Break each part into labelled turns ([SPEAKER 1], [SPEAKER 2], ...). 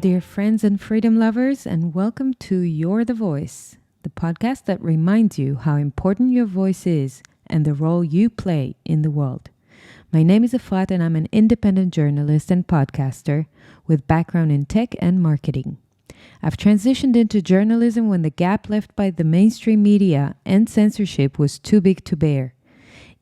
[SPEAKER 1] dear friends and freedom lovers, and welcome to You're the Voice, the podcast that reminds you how important your voice is and the role you play in the world. My name is Efrat, and I'm an independent journalist and podcaster with background in tech and marketing. I've transitioned into journalism when the gap left by the mainstream media and censorship was too big to bear.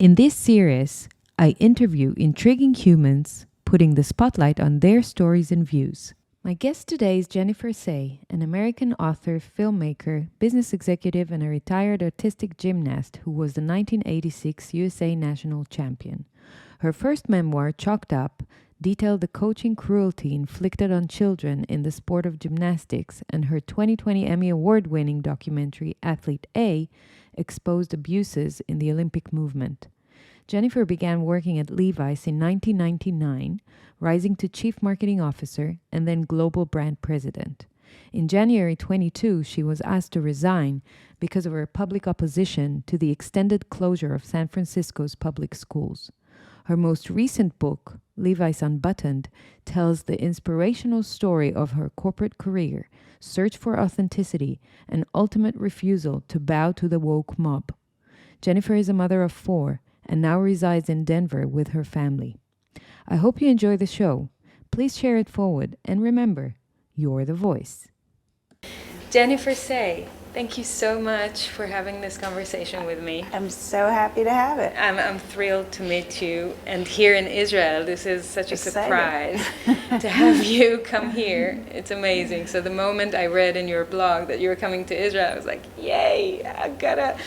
[SPEAKER 1] In this series, I interview intriguing humans, putting the spotlight on their stories and views. My guest today is Jennifer Sey, an American author, filmmaker, business executive, and a retired artistic gymnast who was the 1986 USA National Champion. Her first memoir, Chalked Up, detailed the coaching cruelty inflicted on children in the sport of gymnastics, and her 2020 Emmy Award-winning documentary, Athlete A, exposed abuses in the Olympic movement. Jennifer began working at Levis in 1999, rising to Chief Marketing Officer and then Global Brand President. In January 22, she was asked to resign because of her public opposition to the extended closure of San Francisco's public schools. Her most recent book, Levi's Unbuttoned, tells the inspirational story of her corporate career, search for authenticity, and ultimate refusal to bow to the woke mob. Jennifer is a mother of 4 and now resides in Denver with her family. I hope you enjoy the show. Please share it forward, and remember, you're the voice. Jennifer Sey, thank you so much for having this conversation with me.
[SPEAKER 2] I'm so happy to have it.
[SPEAKER 1] I'm thrilled to meet you, and here in Israel, this is such a surprise to have you come here. It's amazing. So the moment I read in your blog that you were coming to Israel, I was like, yay, I gotta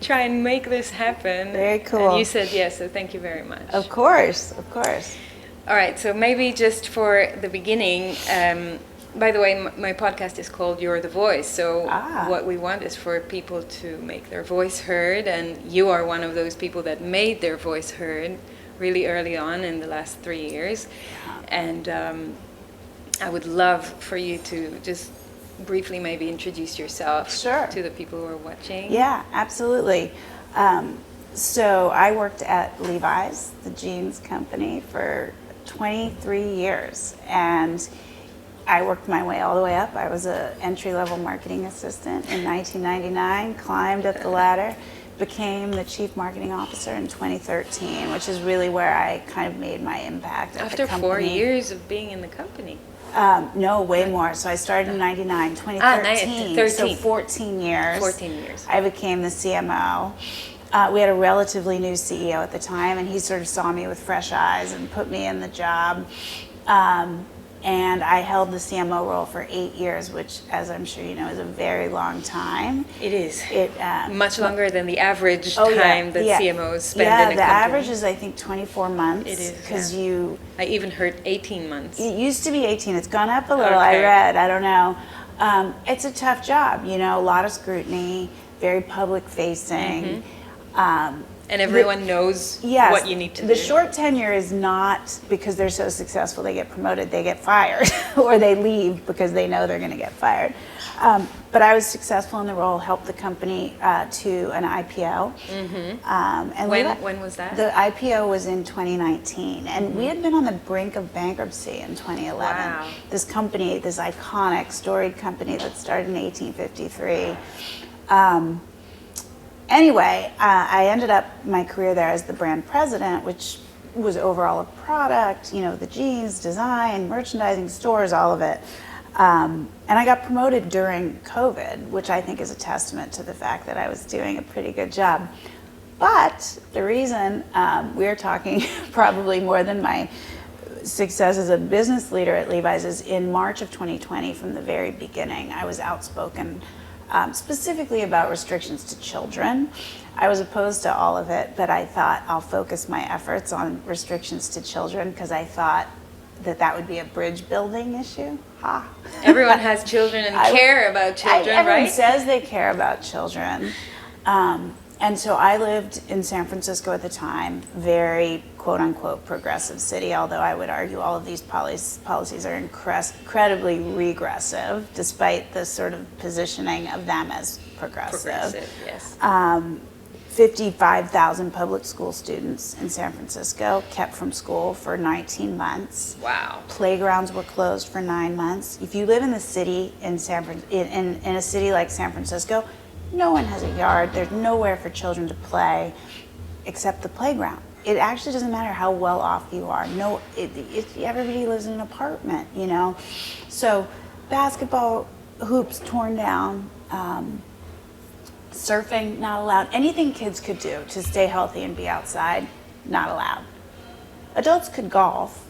[SPEAKER 1] try and make this happen.
[SPEAKER 2] Very cool.
[SPEAKER 1] And you said yes, so thank you very much.
[SPEAKER 2] Of course, of course.
[SPEAKER 1] All right, so maybe just for the beginning, by the way, my podcast is called You're the Voice, so what we want is for people to make their voice heard, and you are one of those people that made their voice heard really early on in the last 3 years. And I would love for you to just briefly maybe introduce yourself to the people who are watching.
[SPEAKER 2] Yeah, absolutely. So I worked at Levi's, the jeans company, for 23 years, and I worked my way all the way up. I was an entry-level marketing assistant in 1999, climbed up the ladder, became the chief marketing officer in 2013, which is really where I kind of made my impact at the company.
[SPEAKER 1] After 4 years of being in the company?
[SPEAKER 2] No, way more. So I started in 99, 2013, so 14 years.
[SPEAKER 1] 14 years.
[SPEAKER 2] I became the CMO. We had a relatively new CEO at the time, and he sort of saw me with fresh eyes and put me in the job. And I held the CMO role for 8 years, which, as I'm sure you know, is a very long time.
[SPEAKER 1] It is. Much longer than the average time that CMOs spend in a company.
[SPEAKER 2] Yeah, the average is, I think, 24 months.
[SPEAKER 1] It is,
[SPEAKER 2] because
[SPEAKER 1] I even heard 18 months.
[SPEAKER 2] It used to be 18. It's gone up a little, I read. I don't know. It's a tough job, you know, a lot of scrutiny, very public-facing.
[SPEAKER 1] And everyone knows what you need to do.
[SPEAKER 2] The short tenure is not because they're so successful they get promoted, they get fired, or they leave because they know they're going to get fired. But I was successful in the role, helped the company to an IPO. And
[SPEAKER 1] when was that?
[SPEAKER 2] The IPO was in 2019, and we had been on the brink of bankruptcy in 2011.
[SPEAKER 1] Wow.
[SPEAKER 2] This company, this iconic, storied company that started in 1853. Anyway, I ended up my career there as the brand president, which was overall a product, you know, the jeans, design, merchandising, stores, all of it. And I got promoted during COVID, which I think is a testament to the fact that I was doing a pretty good job. But the reason we're talking probably more than my success as a business leader at Levi's is in March of 2020, from the very beginning, I was outspoken specifically about restrictions to children. I was opposed to all of it, but I thought I'll focus my efforts on restrictions to children because I thought that would be a bridge building issue.
[SPEAKER 1] Everyone has children and care about children,
[SPEAKER 2] everyone
[SPEAKER 1] right?
[SPEAKER 2] says they care about children. And so I lived in San Francisco at the time, very quote-unquote progressive city, although I would argue all of these policies are incredibly regressive, despite the sort of positioning of them as progressive.
[SPEAKER 1] Yes.
[SPEAKER 2] 55,000 public school students in San Francisco kept from school for 19 months.
[SPEAKER 1] Wow.
[SPEAKER 2] Playgrounds were closed for 9 months. If you live in the city in a city like San Francisco, no one has a yard. There's nowhere for children to play except the playground. It actually doesn't matter how well off you are. Everybody lives in an apartment, you know. So basketball hoops torn down. Surfing, not allowed. Anything kids could do to stay healthy and be outside, not allowed. Adults could golf.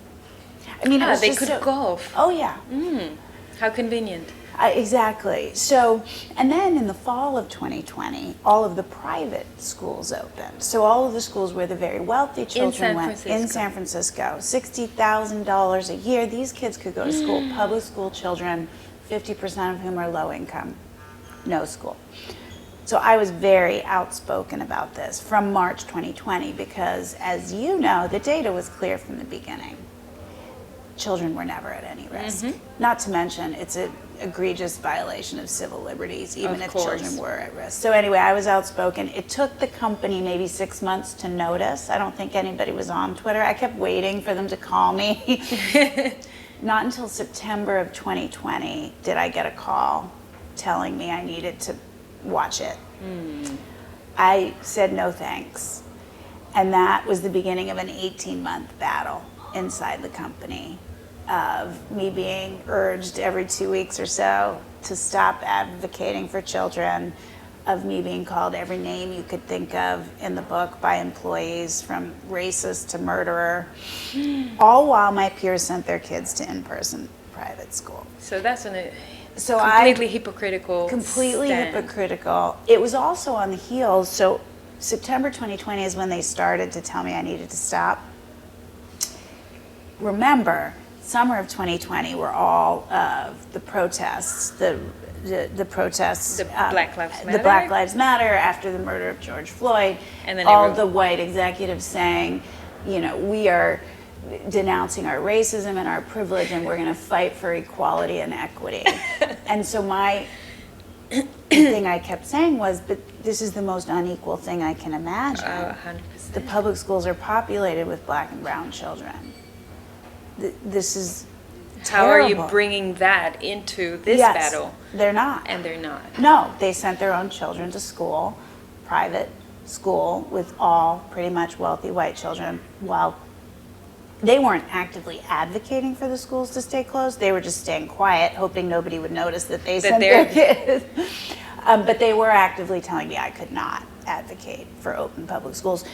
[SPEAKER 2] I mean,
[SPEAKER 1] they could golf.
[SPEAKER 2] Oh, yeah.
[SPEAKER 1] How convenient.
[SPEAKER 2] Exactly. So, and then in the fall of 2020, all of the private schools opened. So all of the schools where the very wealthy children went in San Francisco, $60,000 a year, these kids could go to school. Public school children, 50% of whom are low income, no school. So I was very outspoken about this from March 2020 because, as you know, the data was clear from the beginning. Children were never at any risk. Not to mention, it's an egregious violation of civil liberties, even if children were at risk. So anyway, I was outspoken. It took the company maybe 6 months to notice. I don't think anybody was on Twitter. I kept waiting for them to call me. Not until September of 2020 did I get a call telling me I needed to watch it. I said no thanks. And that was the beginning of an 18-month battle inside the company of me being urged every 2 weeks or so to stop advocating for children, of me being called every name you could think of in the book by employees, from racist to murderer, all while my peers sent their kids to in-person private school.
[SPEAKER 1] So that's completely hypocritical.
[SPEAKER 2] Completely
[SPEAKER 1] stand.
[SPEAKER 2] hypocritical. It was also on the heels. So September 2020 is when they started to tell me I needed to stop. Remember, summer of 2020 were all of the protests, the protests,
[SPEAKER 1] the Black Lives Matter.
[SPEAKER 2] The Black Lives Matter after the murder of George Floyd.
[SPEAKER 1] And then
[SPEAKER 2] all the white executives saying, you know, we are denouncing our racism and our privilege, and we're going to fight for equality and equity. And so my thing I kept saying was, but this is the most unequal thing I can imagine.
[SPEAKER 1] 100%.
[SPEAKER 2] The public schools are populated with black and brown children. This is
[SPEAKER 1] How
[SPEAKER 2] terrible.
[SPEAKER 1] are you bringing that into this
[SPEAKER 2] Yes,
[SPEAKER 1] battle?
[SPEAKER 2] They're not.
[SPEAKER 1] And they're not.
[SPEAKER 2] No, they sent their own children to school, private school, with all pretty much wealthy white children, while they weren't actively advocating for the schools to stay closed. They were just staying quiet, hoping nobody would notice that they sent their kids. But they were actively telling me I could not advocate for open public schools.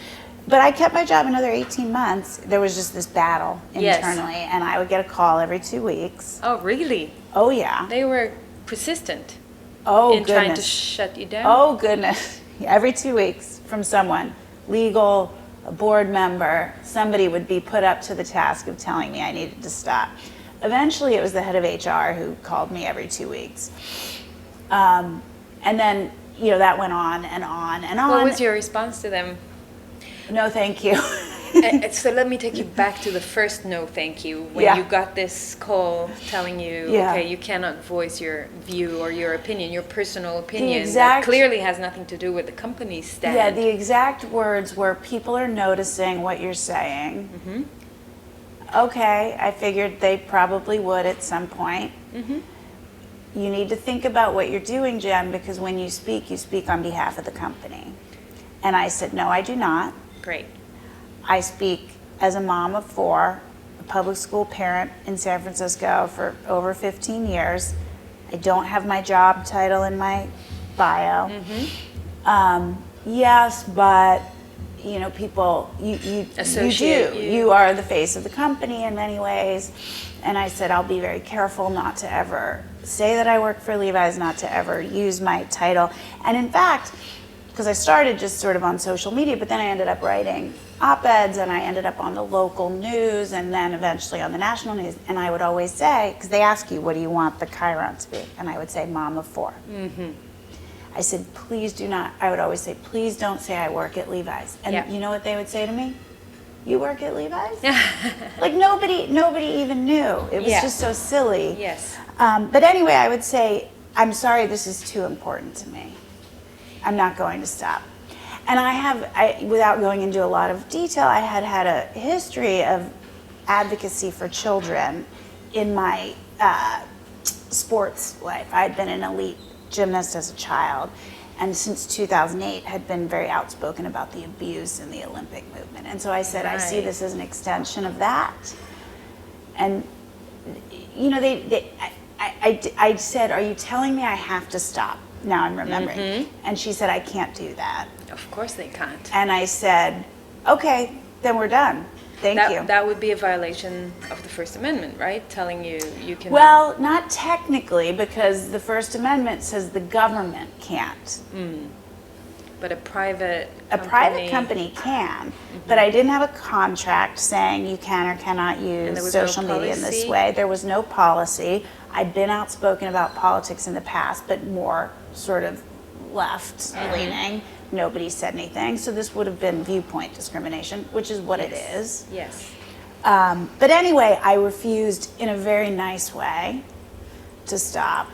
[SPEAKER 2] But I kept my job another 18 months. There was just this battle internally, and I would get a call every 2 weeks.
[SPEAKER 1] Oh, really?
[SPEAKER 2] Oh, yeah.
[SPEAKER 1] They were persistent
[SPEAKER 2] in
[SPEAKER 1] trying to shut you down?
[SPEAKER 2] Oh, goodness. Every 2 weeks from someone, legal, a board member, somebody would be put up to the task of telling me I needed to stop. Eventually, it was the head of HR who called me every 2 weeks. And then, you know, that went on and on and on.
[SPEAKER 1] What was your response to them?
[SPEAKER 2] No, thank you.
[SPEAKER 1] So let me take you back to the first no thank you, when you got this call telling you, okay, you cannot voice your view or your opinion, your personal opinion, that clearly has nothing to do with the company's stand.
[SPEAKER 2] Yeah, the exact words were, people are noticing what you're saying. Okay, I figured they probably would at some point. You need to think about what you're doing, Jen, because when you speak on behalf of the company. And I said, no, I do not.
[SPEAKER 1] Great.
[SPEAKER 2] I speak as a mom of 4, a public school parent in San Francisco for over 15 years. I don't have my job title in my bio. Yes, but you know, people, you do. You are the face of the company in many ways. And I said, I'll be very careful not to ever say that I work for Levi's, not to ever use my title. And in fact, because I started just sort of on social media, but then I ended up writing op-eds, and I ended up on the local news, and then eventually on the national news. And I would always say, because they ask you, what do you want the Chiron to be? And I would say, mom of 4. I said, please do not, I would always say, please don't say I work at Levi's. And you know what they would say to me? You work at Levi's? Like nobody even knew. It was just so silly.
[SPEAKER 1] Yes.
[SPEAKER 2] But anyway, I would say, I'm sorry, this is too important to me. I'm not going to stop. And without going into a lot of detail, I had a history of advocacy for children in my sports life. I had been an elite gymnast as a child, and since 2008 had been very outspoken about the abuse in the Olympic movement. And so I said, I see this as an extension of that. And, I said, are you telling me I have to stop? Now I'm remembering. Mm-hmm. And she said, I can't do that.
[SPEAKER 1] Of course they can't.
[SPEAKER 2] And I said, okay, then we're done. Thank you.
[SPEAKER 1] That would be a violation of the First Amendment, right? Telling you can...
[SPEAKER 2] Well, not technically, because the First Amendment says the government can't.
[SPEAKER 1] But a private
[SPEAKER 2] company can. Mm-hmm. But I didn't have a contract saying you can or cannot use social media in this way. There was no policy. I'd been outspoken about politics in the past, but more sort of left-leaning. Nobody said anything. So this would have been viewpoint discrimination, which is what it is.
[SPEAKER 1] Yes.
[SPEAKER 2] But anyway, I refused in a very nice way to stop.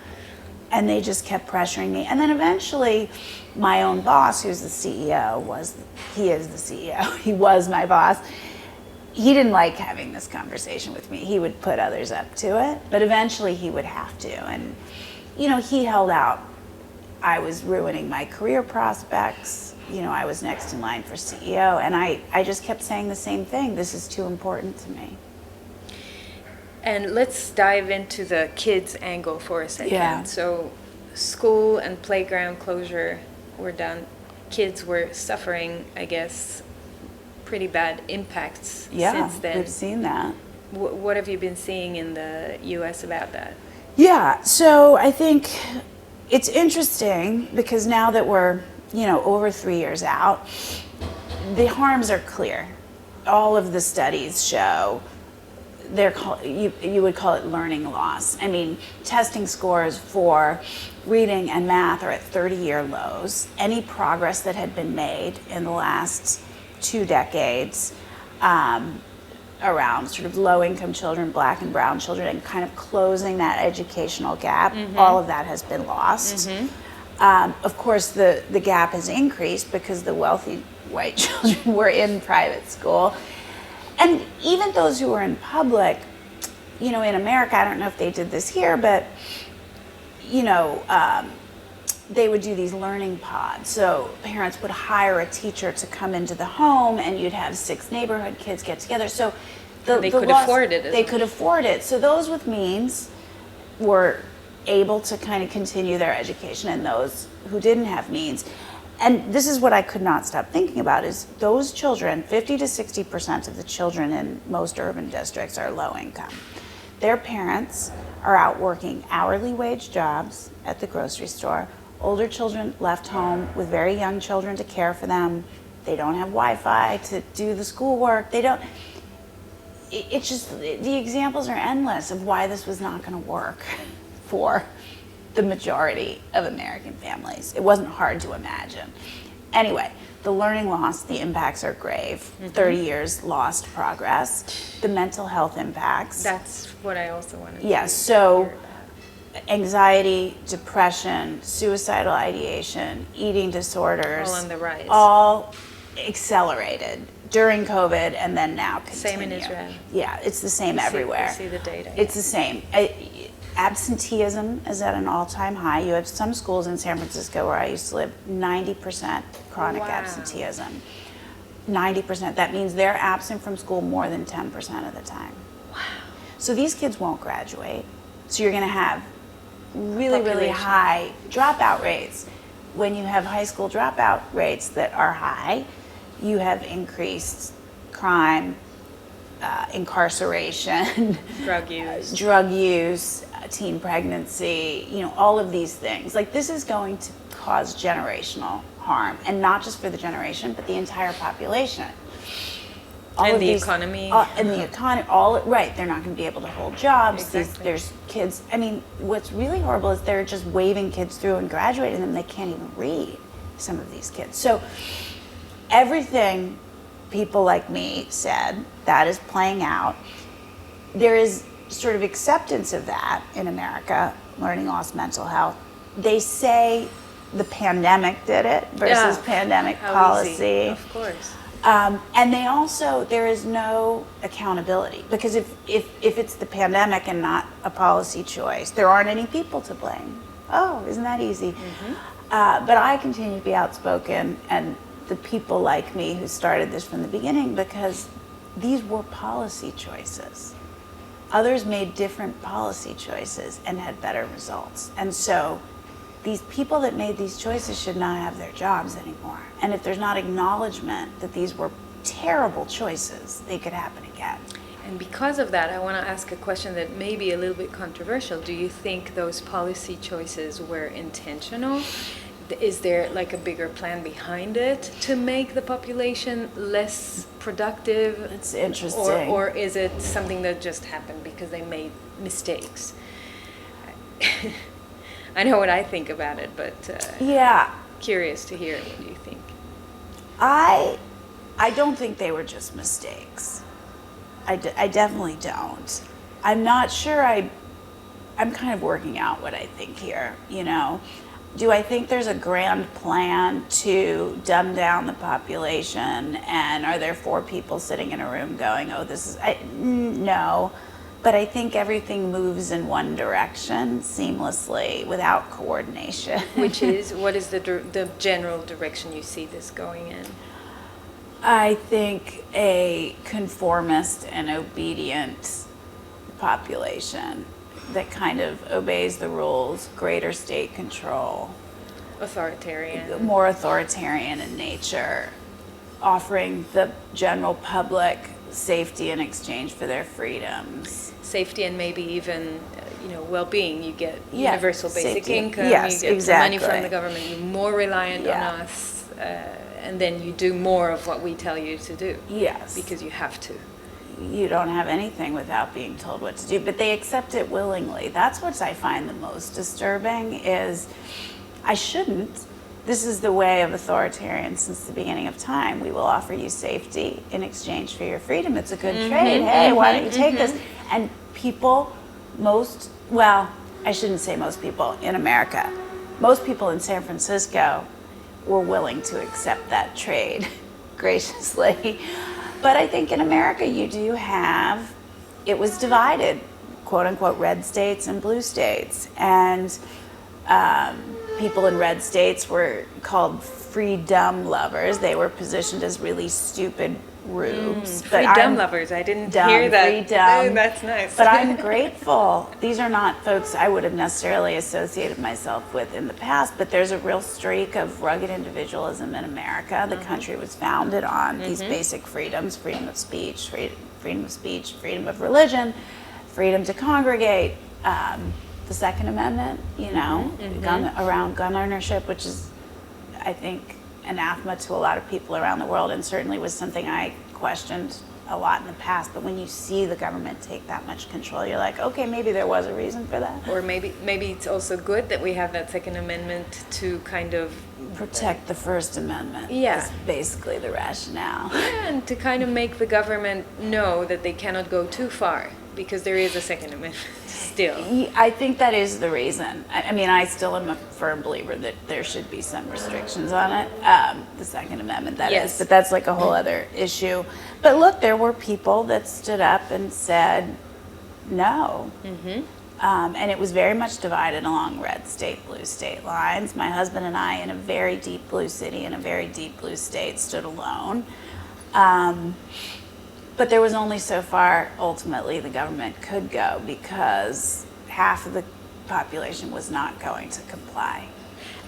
[SPEAKER 2] And they just kept pressuring me. And then eventually, my own boss, who's the CEO, he is the CEO. He was my boss. He didn't like having this conversation with me. He would put others up to it. But eventually, he would have to. And, he held out. I was ruining my career prospects. I was next in line for CEO. And I just kept saying the same thing. This is too important to me.
[SPEAKER 1] And let's dive into the kids' angle for a second.
[SPEAKER 2] Yeah.
[SPEAKER 1] So school and playground closure were done. Kids were suffering, I guess, pretty bad impacts since then.
[SPEAKER 2] Yeah, we've seen that.
[SPEAKER 1] What have you been seeing in the U.S. about that?
[SPEAKER 2] Yeah, so I think it's interesting because now that we're, over 3 years out, the harms are clear. All of the studies show you would call it learning loss. I mean, testing scores for reading and math are at 30-year lows. Any progress that had been made in the last 2 decades around sort of low-income children, black and brown children, and kind of closing that educational gap, all of that has been lost. Of course, the gap has increased because the wealthy white children were in private school. And even those who were in public, in America, I don't know if they did this here, but, they would do these learning pods. So parents would hire a teacher to come into the home, and you'd have 6 neighborhood kids get together. So
[SPEAKER 1] they could afford it.
[SPEAKER 2] They could afford it. So those with means were able to kind of continue their education, and those who didn't have means. And this is what I could not stop thinking about is those children, 50 to 60% of the children in most urban districts are low income. Their parents are out working hourly wage jobs at the grocery store. Older children left home with very young children to care for them. They don't have Wi-Fi to do the schoolwork. It's just, the examples are endless of why this was not going to work for the majority of American families. It wasn't hard to imagine. Anyway, the learning loss, the impacts are grave. 30 years lost progress. The mental health impacts.
[SPEAKER 1] That's what I also wanted to
[SPEAKER 2] Yes, so anxiety, depression, suicidal ideation, eating disorders.
[SPEAKER 1] All on the rise.
[SPEAKER 2] All accelerated during COVID and then now continue.
[SPEAKER 1] Same in Israel.
[SPEAKER 2] Yeah, it's the same everywhere.
[SPEAKER 1] I see the data.
[SPEAKER 2] It's the same. Absenteeism is at an all-time high. You have some schools in San Francisco where I used to live, 90% chronic absenteeism. 90%. That means they're absent from school more than 10% of the time.
[SPEAKER 1] Wow.
[SPEAKER 2] So these kids won't graduate. So you're going to have really high dropout rates. When you have high school dropout rates that are high, you have increased crime, incarceration, drug use, teen pregnancy, all of these things. Like, this is going to cause generational harm, and not just for the generation, but the entire population.
[SPEAKER 1] Economy.
[SPEAKER 2] And the economy, they're not going to be able to hold jobs.
[SPEAKER 1] Exactly.
[SPEAKER 2] There's kids, what's really horrible is they're just waving kids through and graduating them. They can't even read, some of these kids. So everything people like me said, that is playing out. There is sort of acceptance of that in America, learning loss, mental health. They say the pandemic did it versus pandemic policy.
[SPEAKER 1] Easy. Of course.
[SPEAKER 2] And they also, there is no accountability, because if it's the pandemic and not a policy choice, there aren't any people to blame. Oh, isn't that easy? But I continue to be outspoken, and the people like me who started this from the beginning, because these were policy choices. Others made different policy choices and had better results. And so these people that made these choices should not have their jobs anymore. And if there's not acknowledgement that these were terrible choices, they could happen again.
[SPEAKER 1] And because of that, I want to ask a question that may be a little bit controversial. Do you think those policy choices were intentional? Is there like a bigger plan behind it to make the population less productive?
[SPEAKER 2] It's interesting.
[SPEAKER 1] Or is it something that just happened because they made mistakes? I know what I think about it, but curious to hear what you think.
[SPEAKER 2] I don't think they were just mistakes. I definitely don't. I'm not sure. I'm kind of working out what I think here, you know. Do I think there's a grand plan to dumb down the population, and are there 4 people sitting in a room going, oh, this is, no. But I think everything moves in one direction seamlessly without coordination.
[SPEAKER 1] What is the general direction you see this going in?
[SPEAKER 2] I think a conformist and obedient population that kind of obeys the rules, greater state control.
[SPEAKER 1] Authoritarian.
[SPEAKER 2] More authoritarian in nature, offering the general public safety in exchange for their freedoms.
[SPEAKER 1] Safety and maybe even, well-being. You get universal basic
[SPEAKER 2] safety.
[SPEAKER 1] income,
[SPEAKER 2] Yes,
[SPEAKER 1] you get
[SPEAKER 2] exactly.
[SPEAKER 1] money from the government, you're more reliant on us, and then you do more of what we tell you to do.
[SPEAKER 2] Yes.
[SPEAKER 1] Because you have to.
[SPEAKER 2] You don't have anything without being told what to do, but they accept it willingly. That's what I find the most disturbing is, I shouldn't. This is the way of authoritarians since the beginning of time. We will offer you safety in exchange for your freedom. It's a good trade. Hey, why don't you take this? And people, I shouldn't say most people in America. Most people in San Francisco were willing to accept that trade graciously. But I think in America you do have, it was divided, quote unquote, red states and blue states. And people in red states were called freedom lovers. They were positioned as really stupid rubes.
[SPEAKER 1] Freedom lovers, I didn't hear that.
[SPEAKER 2] Freedom.
[SPEAKER 1] That's nice.
[SPEAKER 2] But I'm grateful. These are not folks I would have necessarily associated myself with in the past, but there's a real streak of rugged individualism in America. The country was founded on these basic freedoms: freedom of speech, freedom of religion, freedom to congregate, the Second Amendment, around gun ownership, which is, I think, anathema to a lot of people around the world, and certainly was something I questioned a lot in the past. But when you see the government take that much control, you're like, okay, maybe there was a reason for that.
[SPEAKER 1] Or maybe it's also good that we have that Second Amendment to kind of
[SPEAKER 2] protect the First Amendment.
[SPEAKER 1] Yeah,
[SPEAKER 2] is basically the rationale.
[SPEAKER 1] Yeah, and to kind of make the government know that they cannot go too far, because there is a Second Amendment still.
[SPEAKER 2] I think that is the reason. I mean, I still am a firm believer that there should be some restrictions on it, the Second Amendment, that is. But that's like a whole other issue. But look, there were people that stood up and said no. And it was very much divided along red state, blue state lines. My husband and I, in a very deep blue city, in a very deep blue state, stood alone. But there was only so far, ultimately, the government could go, because half of the population was not going to comply.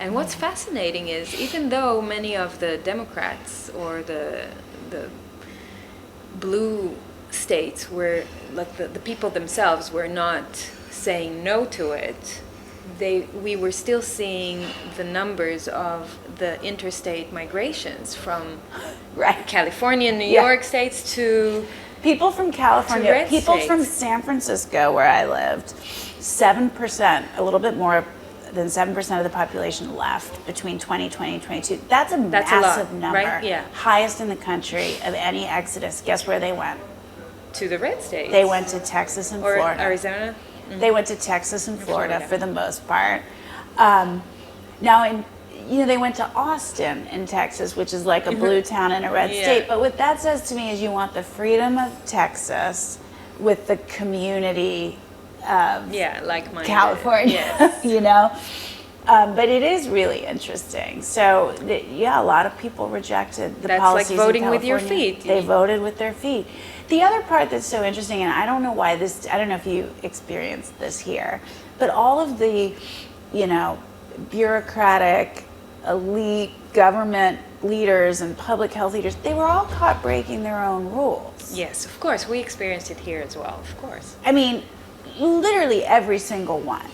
[SPEAKER 1] And what's fascinating is, even though many of the Democrats or the blue states were, like the people themselves were not saying no to it, we were still seeing the numbers of the interstate migrations from California and New York states to
[SPEAKER 2] people from California, people
[SPEAKER 1] states.
[SPEAKER 2] From San Francisco, where I lived, 7%, a little bit more than 7% of the population left between 2020 and 22. That's a massive number.
[SPEAKER 1] Right? Yeah.
[SPEAKER 2] Highest in the country of any exodus. Guess where they went?
[SPEAKER 1] To the red states.
[SPEAKER 2] They went to Texas and Florida.
[SPEAKER 1] Arizona?
[SPEAKER 2] They went to Texas and Florida for the most part. Now, they went to Austin in Texas, which is like a blue town in a red state. But what that says to me is you want the freedom of Texas with the community of
[SPEAKER 1] like-minded
[SPEAKER 2] California,
[SPEAKER 1] yes.
[SPEAKER 2] But it is really interesting. So, a lot of people rejected the policies.
[SPEAKER 1] That's like voting
[SPEAKER 2] in
[SPEAKER 1] with your feet.
[SPEAKER 2] They voted with their feet. The other part that's so interesting, and I don't know if you experienced this here, but all of the, bureaucratic, elite government leaders and public health leaders, they were all caught breaking their own rules.
[SPEAKER 1] Yes, of course. We experienced it here as well, of course.
[SPEAKER 2] I mean, literally every single one.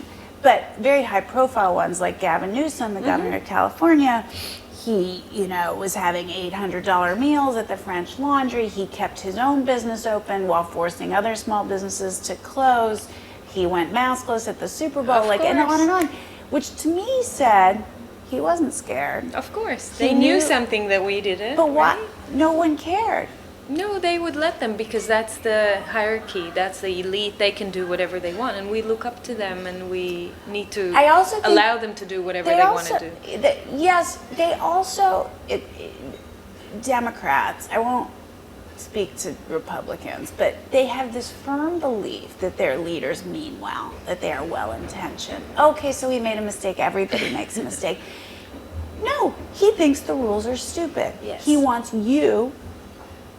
[SPEAKER 2] But very high profile ones like Gavin Newsom, the governor of California, he, was having $800 meals at the French Laundry. He kept his own business open while forcing other small businesses to close. He went maskless at the Super Bowl, and on and on. Which to me said he wasn't scared.
[SPEAKER 1] Of course. They knew something that we didn't.
[SPEAKER 2] But why? No one cared.
[SPEAKER 1] No, they would let them because that's the hierarchy. That's the elite. They can do whatever they want, and we look up to them, and we need to allow them to do whatever they want to do.
[SPEAKER 2] Yes, they also, Democrats, I won't speak to Republicans, but they have this firm belief that their leaders mean well, that they are well-intentioned. Okay, so he made a mistake. Everybody makes a mistake. No, he thinks the rules are stupid.
[SPEAKER 1] Yes.
[SPEAKER 2] He wants you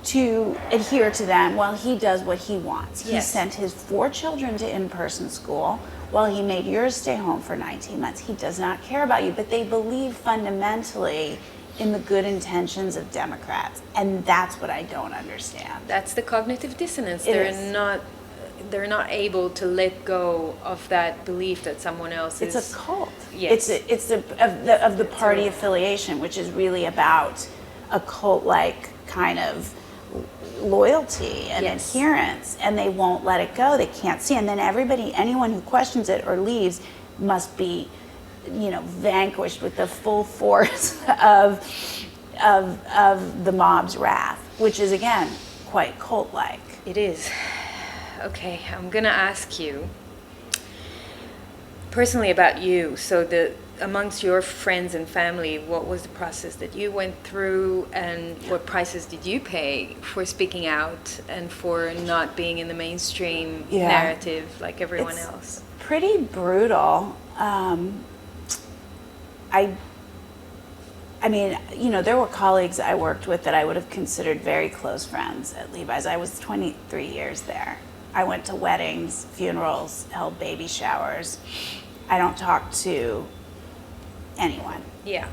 [SPEAKER 2] to adhere to them while he does what he wants. He sent his 4 children to in-person school while he made yours stay home for 19 months. He does not care about you, but they believe fundamentally in the good intentions of Democrats, and that's what I don't understand.
[SPEAKER 1] That's the cognitive dissonance. They're not able to let go of that belief that someone else is.
[SPEAKER 2] It's a cult.
[SPEAKER 1] Yes.
[SPEAKER 2] It's of the party affiliation, which is really about a cult-like kind of loyalty and adherence, and they won't let it go. They can't see, and then anyone who questions it or leaves must be vanquished with the full force of the mob's wrath, which is again quite cult-like.
[SPEAKER 1] It is. Okay, I'm gonna ask you personally about you. So amongst your friends and family, what was the process that you went through, and what prices did you pay for speaking out and for not being in the mainstream narrative like everyone else?
[SPEAKER 2] Pretty brutal. I mean, there were colleagues I worked with that I would have considered very close friends at Levi's. I was 23 years there. I went to weddings, funerals, held baby showers. I don't talk to anyone.
[SPEAKER 1] Yeah.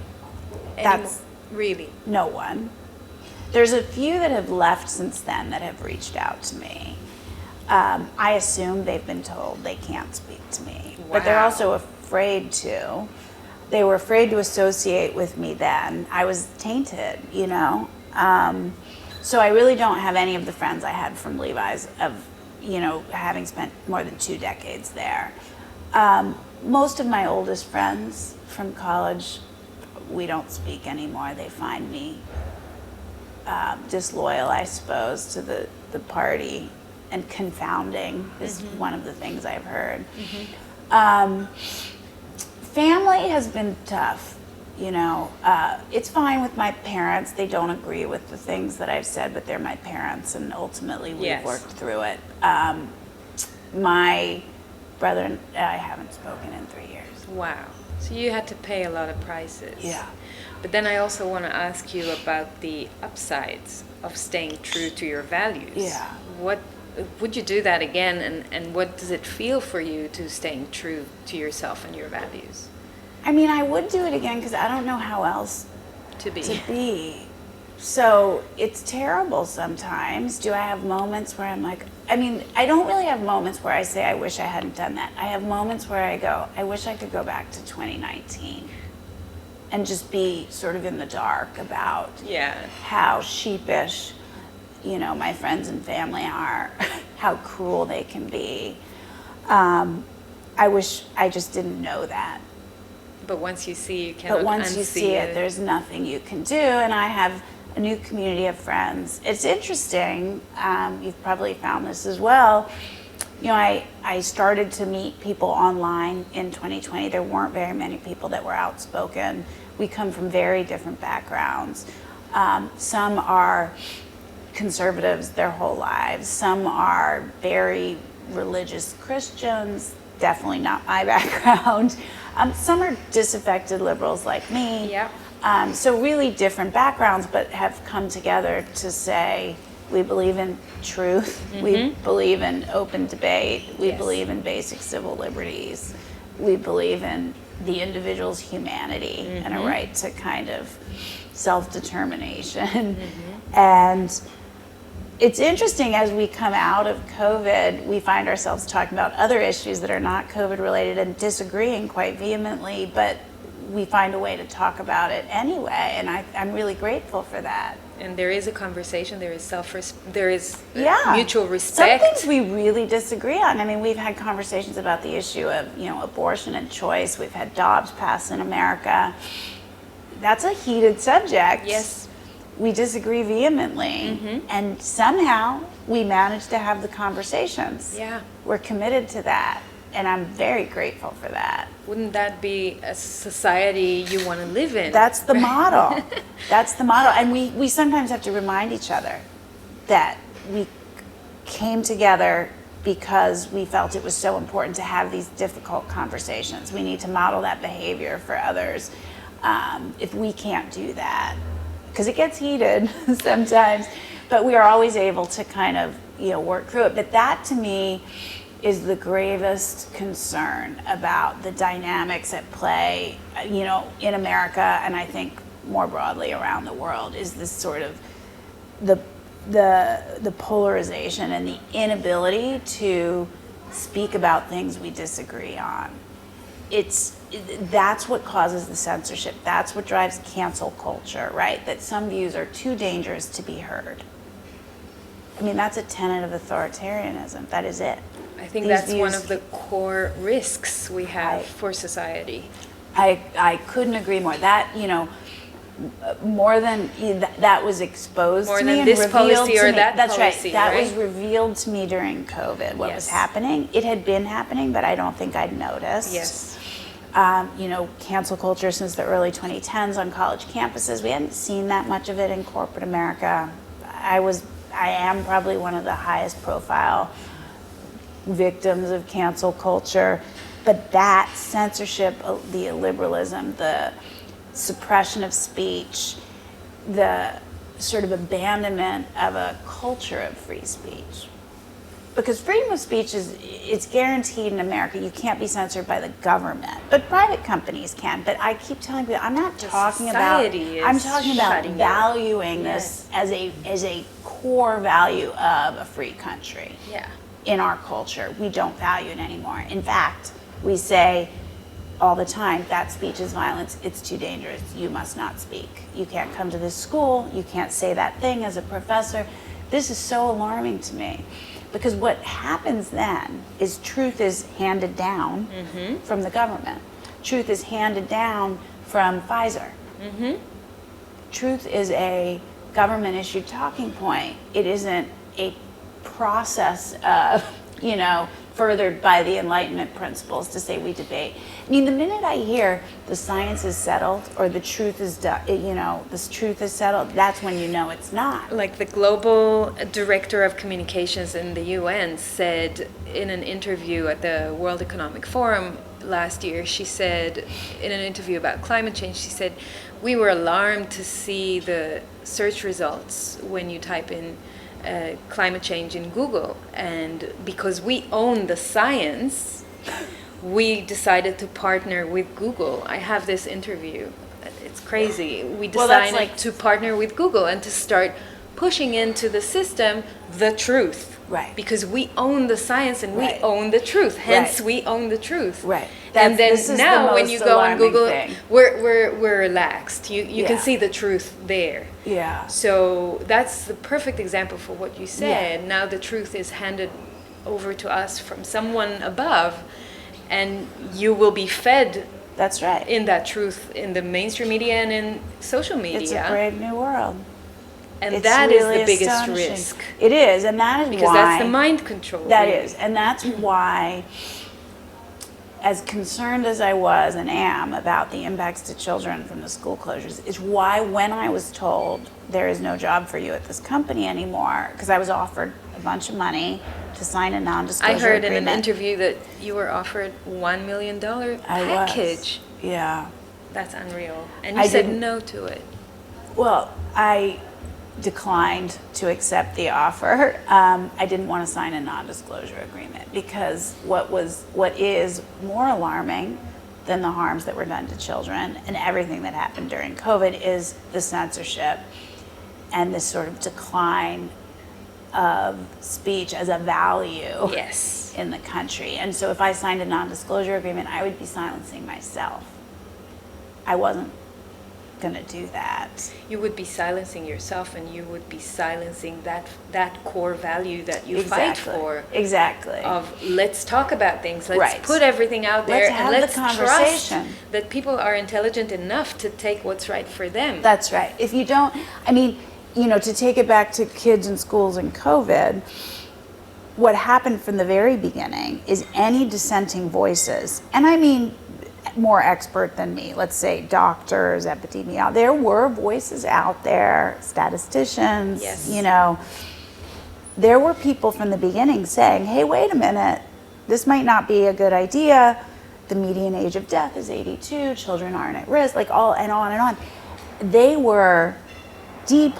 [SPEAKER 2] That's
[SPEAKER 1] really
[SPEAKER 2] no one. There's a few that have left since then that have reached out to me. I assume they've been told they can't speak to me, but they're also afraid to. They were afraid to associate with me then. I was tainted, So I really don't have any of the friends I had from Levi's of, having spent more than 2 decades there. Most of my oldest friends from college, we don't speak anymore. They find me disloyal, I suppose, to the party, and confounding is one of the things I've heard. Family has been tough. It's fine with my parents. They don't agree with the things that I've said, but they're my parents, and ultimately we've worked through it. My brother and I haven't spoken in 3 years.
[SPEAKER 1] Wow. So you had to pay a lot of prices.
[SPEAKER 2] Yeah.
[SPEAKER 1] But then I also want to ask you about the upsides of staying true to your values.
[SPEAKER 2] Yeah.
[SPEAKER 1] What would you do that again, and what does it feel for you to staying true to yourself and your values?
[SPEAKER 2] I mean, I would do it again because I don't know how else
[SPEAKER 1] to be.
[SPEAKER 2] So it's terrible sometimes. Do I have moments where I'm like, I don't really have moments where I say I wish I hadn't done that. I have moments where I go, I wish I could go back to 2019 and just be sort of in the dark about how sheepish my friends and family are, how cruel they can be. I wish I just didn't know that.
[SPEAKER 1] But once you see, you cannot unsee it.
[SPEAKER 2] But once you see it, there's nothing you can do. And I have a new community of friends. It's interesting. You've probably found this as well. I started to meet people online in 2020. There weren't very many people that were outspoken. We come from very different backgrounds. Some are conservatives their whole lives. Some are very religious Christians, definitely not my background. Some are disaffected liberals like me.
[SPEAKER 1] Yeah.
[SPEAKER 2] So really different backgrounds, but have come together to say, we believe in truth, we believe in open debate, we believe in basic civil liberties, we believe in the individual's humanity and a right to kind of self-determination. And it's interesting, as we come out of COVID, we find ourselves talking about other issues that are not COVID related and disagreeing quite vehemently, but we find a way to talk about it anyway, and I'm really grateful for that.
[SPEAKER 1] And there is a conversation, there is mutual respect.
[SPEAKER 2] Some things we really disagree on. I mean, we've had conversations about the issue of, abortion and choice. We've had Dobbs pass in America. That's a heated subject.
[SPEAKER 1] Yes.
[SPEAKER 2] We disagree vehemently, and somehow we manage to have the conversations.
[SPEAKER 1] Yeah.
[SPEAKER 2] We're committed to that, and I'm very grateful for that.
[SPEAKER 1] Wouldn't that be a society you want to live in?
[SPEAKER 2] That's the model. That's the model. And we sometimes have to remind each other that we came together because we felt it was so important to have these difficult conversations. We need to model that behavior for others. If we can't do that, because it gets heated sometimes, but we are always able to kind of work through it. But that, to me, is the gravest concern about the dynamics at play, in America, and I think more broadly around the world, is this sort of the polarization and the inability to speak about things we disagree on. That's what causes the censorship. That's what drives cancel culture, right? That some views are too dangerous to be heard. I mean, that's a tenet of authoritarianism. That is it.
[SPEAKER 1] I think that's one of the core risks we have for society.
[SPEAKER 2] I couldn't agree more. That, more than that was exposed
[SPEAKER 1] more
[SPEAKER 2] to me
[SPEAKER 1] than
[SPEAKER 2] and
[SPEAKER 1] this
[SPEAKER 2] revealed
[SPEAKER 1] policy
[SPEAKER 2] to
[SPEAKER 1] or
[SPEAKER 2] me.
[SPEAKER 1] that
[SPEAKER 2] That's
[SPEAKER 1] policy,
[SPEAKER 2] right. That
[SPEAKER 1] right?
[SPEAKER 2] was revealed to me during COVID. What was
[SPEAKER 1] Yes.
[SPEAKER 2] happening? It had been happening, but I don't think I'd noticed.
[SPEAKER 1] Yes.
[SPEAKER 2] Cancel culture since the early 2010s on college campuses. We hadn't seen that much of it in corporate America. I am probably one of the highest profile victims of cancel culture, but that censorship, the illiberalism, the suppression of speech, the sort of abandonment of a culture of free speech. Because freedom of speech it's guaranteed in America. You can't be censored by the government, but private companies can. But I keep telling people, I'm not talking about. I'm talking about valuing this as a core value of a free country.
[SPEAKER 1] Yeah.
[SPEAKER 2] In our culture, we don't value it anymore. In fact, we say all the time that speech is violence. It's too dangerous. You must not speak. You can't come to this school. You can't say that thing as a professor. This is so alarming to me. Because what happens then is truth is handed down from the government. Truth is handed down from Pfizer. Truth is a government-issued talking point. It isn't a process of, furthered by the Enlightenment principles to say we debate. I mean, the minute I hear the science is settled or the truth is, this truth is settled, that's when you know it's not.
[SPEAKER 1] Like the global director of communications in the UN said in an interview at the World Economic Forum last year, she said, in an interview about climate change, she said, we were alarmed to see the search results when you type in climate change in Google, and because we own the science, we decided to partner with Google. I have this interview. It's crazy. We decided to partner with Google and to start pushing into the system the truth.
[SPEAKER 2] Right.
[SPEAKER 1] Because we own the science and we own the truth. Hence, we own the truth.
[SPEAKER 2] Right.
[SPEAKER 1] And then now, when you go on Google, we're relaxed. You can see the truth there.
[SPEAKER 2] Yeah.
[SPEAKER 1] So that's the perfect example for what you said. Yeah. Now the truth is handed over to us from someone above, and you will be fed.
[SPEAKER 2] That's right.
[SPEAKER 1] In that truth, in the mainstream media and in social media.
[SPEAKER 2] It's a brave new world.
[SPEAKER 1] And that really is the biggest risk.
[SPEAKER 2] It is, and that is
[SPEAKER 1] because
[SPEAKER 2] why.
[SPEAKER 1] Because that's the mind control.
[SPEAKER 2] That is, and that's why as concerned as I was and am about the impacts to children from the school closures, is why when I was told there is no job for you at this company anymore, because I was offered a bunch of money to sign a non-disclosure
[SPEAKER 1] I heard
[SPEAKER 2] agreement.
[SPEAKER 1] in an interview that you were offered $1 million package.
[SPEAKER 2] Yeah.
[SPEAKER 1] That's unreal. And you said no to it.
[SPEAKER 2] Well, I declined to accept the offer. I didn't want to sign a non-disclosure agreement because what is more alarming than the harms that were done to children and everything that happened during COVID is the censorship and this sort of decline of speech as a value
[SPEAKER 1] Yes.
[SPEAKER 2] in the country. And so if I signed a non-disclosure agreement, I would be silencing myself. I wasn't going to do that.
[SPEAKER 1] You would be silencing yourself, and you would be silencing that core value that you
[SPEAKER 2] Exactly.
[SPEAKER 1] fight for.
[SPEAKER 2] Exactly.
[SPEAKER 1] Of let's talk about things, let's
[SPEAKER 2] Right.
[SPEAKER 1] put everything out there,
[SPEAKER 2] Let's
[SPEAKER 1] and
[SPEAKER 2] have
[SPEAKER 1] let's
[SPEAKER 2] the conversation.
[SPEAKER 1] trust that people are intelligent enough to take what's right for them.
[SPEAKER 2] That's right. If you don't, I mean, you know, to take it back to kids in schools and COVID, what happened from the very beginning is any dissenting voices, and I mean more expert than me, let's say doctors, epidemiologists, there were voices out there, statisticians,
[SPEAKER 1] Yes.
[SPEAKER 2] you know, there were people from the beginning saying, hey, wait a minute, this might not be a good idea. The median age of death is 82, children aren't at risk, like all and on and on. They were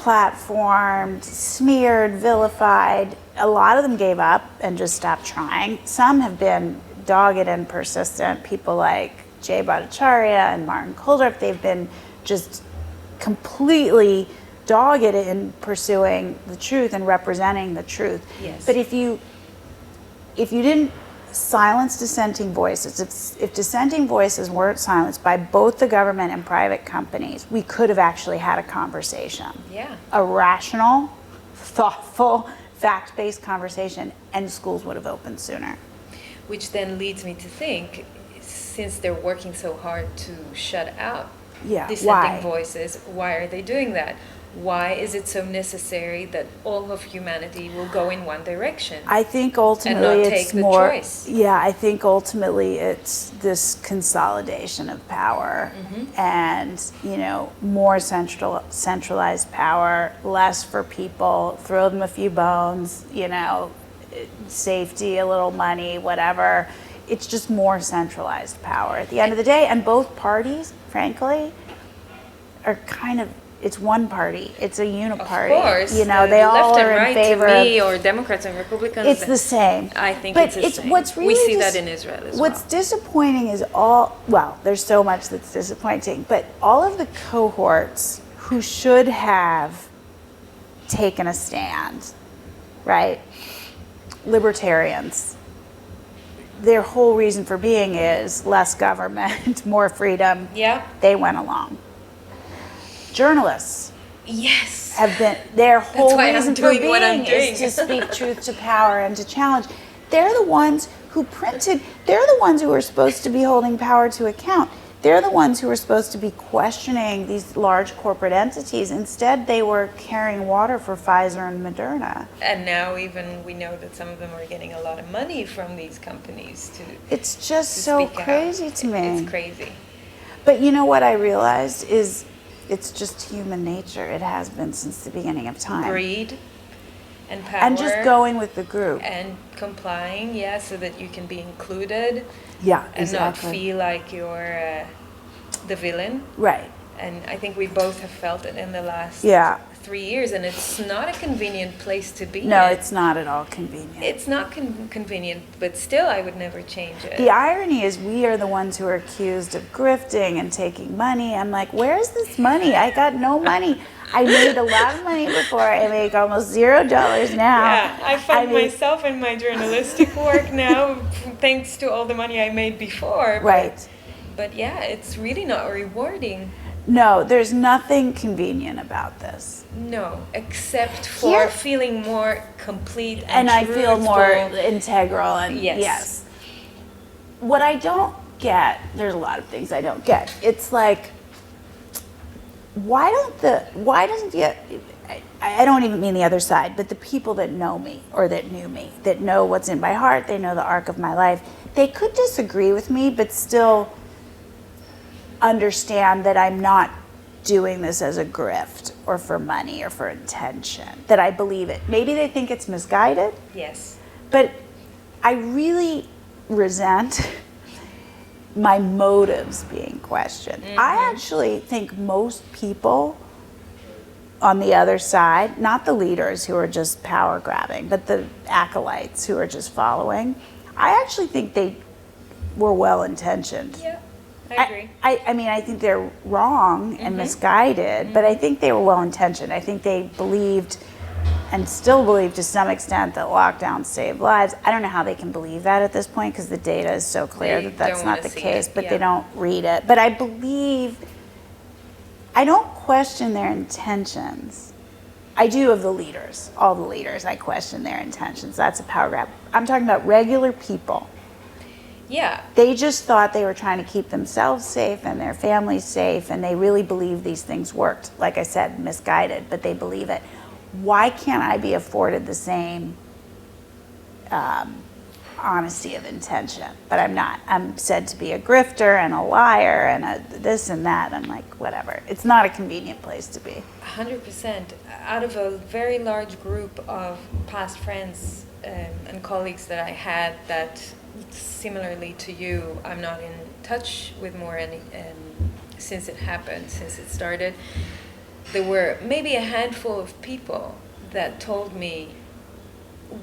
[SPEAKER 2] deplatformed, smeared, vilified. A lot of them gave up and just stopped trying. Some have been dogged and persistent. People like Jay Bhattacharya and Martin Kulldorff, they've been just completely dogged in pursuing the truth and representing the truth.
[SPEAKER 1] Yes.
[SPEAKER 2] But if you didn't silence dissenting voices, if dissenting voices weren't silenced by both the government and private companies, we could have actually had a conversation.
[SPEAKER 1] Yeah.
[SPEAKER 2] A rational, thoughtful, fact-based conversation, and schools would have opened sooner.
[SPEAKER 1] Which then leads me to think, since they're working so hard to shut out dissenting
[SPEAKER 2] why?
[SPEAKER 1] voices, why are they doing that? Why is it so necessary that all of humanity will go in one direction?
[SPEAKER 2] I think ultimately
[SPEAKER 1] and not
[SPEAKER 2] it's
[SPEAKER 1] take the
[SPEAKER 2] more.
[SPEAKER 1] choice?
[SPEAKER 2] Yeah, I think ultimately it's this consolidation of power, and you know, more centralized power, less for people. Throw them a few bones, you know, safety, a little money, whatever. It's just more centralized power at the end of the day, and both parties, frankly, are kind of. It's one party. It's a uniparty.
[SPEAKER 1] Of course.
[SPEAKER 2] You know, they all
[SPEAKER 1] left and
[SPEAKER 2] are in
[SPEAKER 1] right
[SPEAKER 2] favor
[SPEAKER 1] to me,
[SPEAKER 2] of.
[SPEAKER 1] or Democrats and Republicans.
[SPEAKER 2] It's the same.
[SPEAKER 1] I think
[SPEAKER 2] But
[SPEAKER 1] it's the same.
[SPEAKER 2] What's really
[SPEAKER 1] we see that in Israel as
[SPEAKER 2] What's
[SPEAKER 1] well.
[SPEAKER 2] disappointing is there's so much that's disappointing, but all of the cohorts who should have taken a stand, right? Libertarians. Their whole reason for being is less government, more freedom.
[SPEAKER 1] Yeah.
[SPEAKER 2] They went along. Journalists
[SPEAKER 1] Yes.
[SPEAKER 2] have been, their whole
[SPEAKER 1] why I'm
[SPEAKER 2] reason for
[SPEAKER 1] doing what I'm
[SPEAKER 2] being is
[SPEAKER 1] doing.
[SPEAKER 2] to speak truth to power and to challenge. They're the ones who they're the ones who are supposed to be holding power to account. They're the ones who are supposed to be questioning these large corporate entities. Instead, they were carrying water for Pfizer and Moderna.
[SPEAKER 1] And now even we know that some of them are getting a lot of money from these companies to
[SPEAKER 2] It's just
[SPEAKER 1] to
[SPEAKER 2] so
[SPEAKER 1] speak out.
[SPEAKER 2] crazy to me.
[SPEAKER 1] It's crazy.
[SPEAKER 2] But you know what I realized is it's just human nature. It has been since the beginning of time.
[SPEAKER 1] Greed and power.
[SPEAKER 2] And just going with the group.
[SPEAKER 1] and complying, yeah, so that you can be included
[SPEAKER 2] Yeah,
[SPEAKER 1] and not
[SPEAKER 2] exactly.
[SPEAKER 1] feel like you're the villain.
[SPEAKER 2] Right.
[SPEAKER 1] And I think we both have felt it in the last
[SPEAKER 2] Yeah.
[SPEAKER 1] 3 years, and it's not a convenient place to be
[SPEAKER 2] No,
[SPEAKER 1] in.
[SPEAKER 2] it's not at all convenient.
[SPEAKER 1] It's not convenient, but still I would never change it.
[SPEAKER 2] The irony is we are the ones who are accused of grifting and taking money. I'm like, where's this money? I got no money. I made a lot of money before. I make almost $0 now.
[SPEAKER 1] Yeah, I find
[SPEAKER 2] mean-
[SPEAKER 1] myself in my journalistic work now thanks to all the money I made before.
[SPEAKER 2] Right.
[SPEAKER 1] But yeah, it's really not rewarding.
[SPEAKER 2] No, there's nothing convenient about this.
[SPEAKER 1] No, except for
[SPEAKER 2] Here-
[SPEAKER 1] feeling more complete
[SPEAKER 2] And I feel more
[SPEAKER 1] truthful.
[SPEAKER 2] integral and
[SPEAKER 1] Yes.
[SPEAKER 2] What I don't get, there's a lot of things I don't get. It's like, why doesn't the, I don't even mean the other side, but the people that know me or that knew me, that know what's in my heart, they know the arc of my life, they could disagree with me, but still understand that I'm not doing this as a grift or for money or for attention, that I believe it. Maybe they think it's misguided.
[SPEAKER 1] Yes.
[SPEAKER 2] But I really resent my motives being questioned. I actually think most people on the other side, not the leaders who are just power grabbing, but the acolytes who are just following, I actually think they were well intentioned.
[SPEAKER 1] Yeah, I agree.
[SPEAKER 2] I mean, I think they're wrong and misguided, but I think they were well intentioned. I think they believed and still believe to some extent that lockdowns save lives. I don't know how they can believe that at this point because the data is so clear that that's not the case, but they don't read it. But I believe, I don't question their intentions. I do of the leaders, all the leaders, I question their intentions. That's a power grab. I'm talking about regular people.
[SPEAKER 1] Yeah.
[SPEAKER 2] They just thought they were trying to keep themselves safe and their families safe, and they really believe these things worked. Like I said, misguided, but they believe it. Why can't I be afforded the same honesty of intention? But I'm not. I'm said to be a grifter and a liar and a this and that. I'm like, whatever. It's not a convenient place to be.
[SPEAKER 1] 100%. Out of a very large group of past friends and colleagues that I had that, similarly to you, I'm not in touch with more since it happened, since it started. There were maybe a handful of people that told me,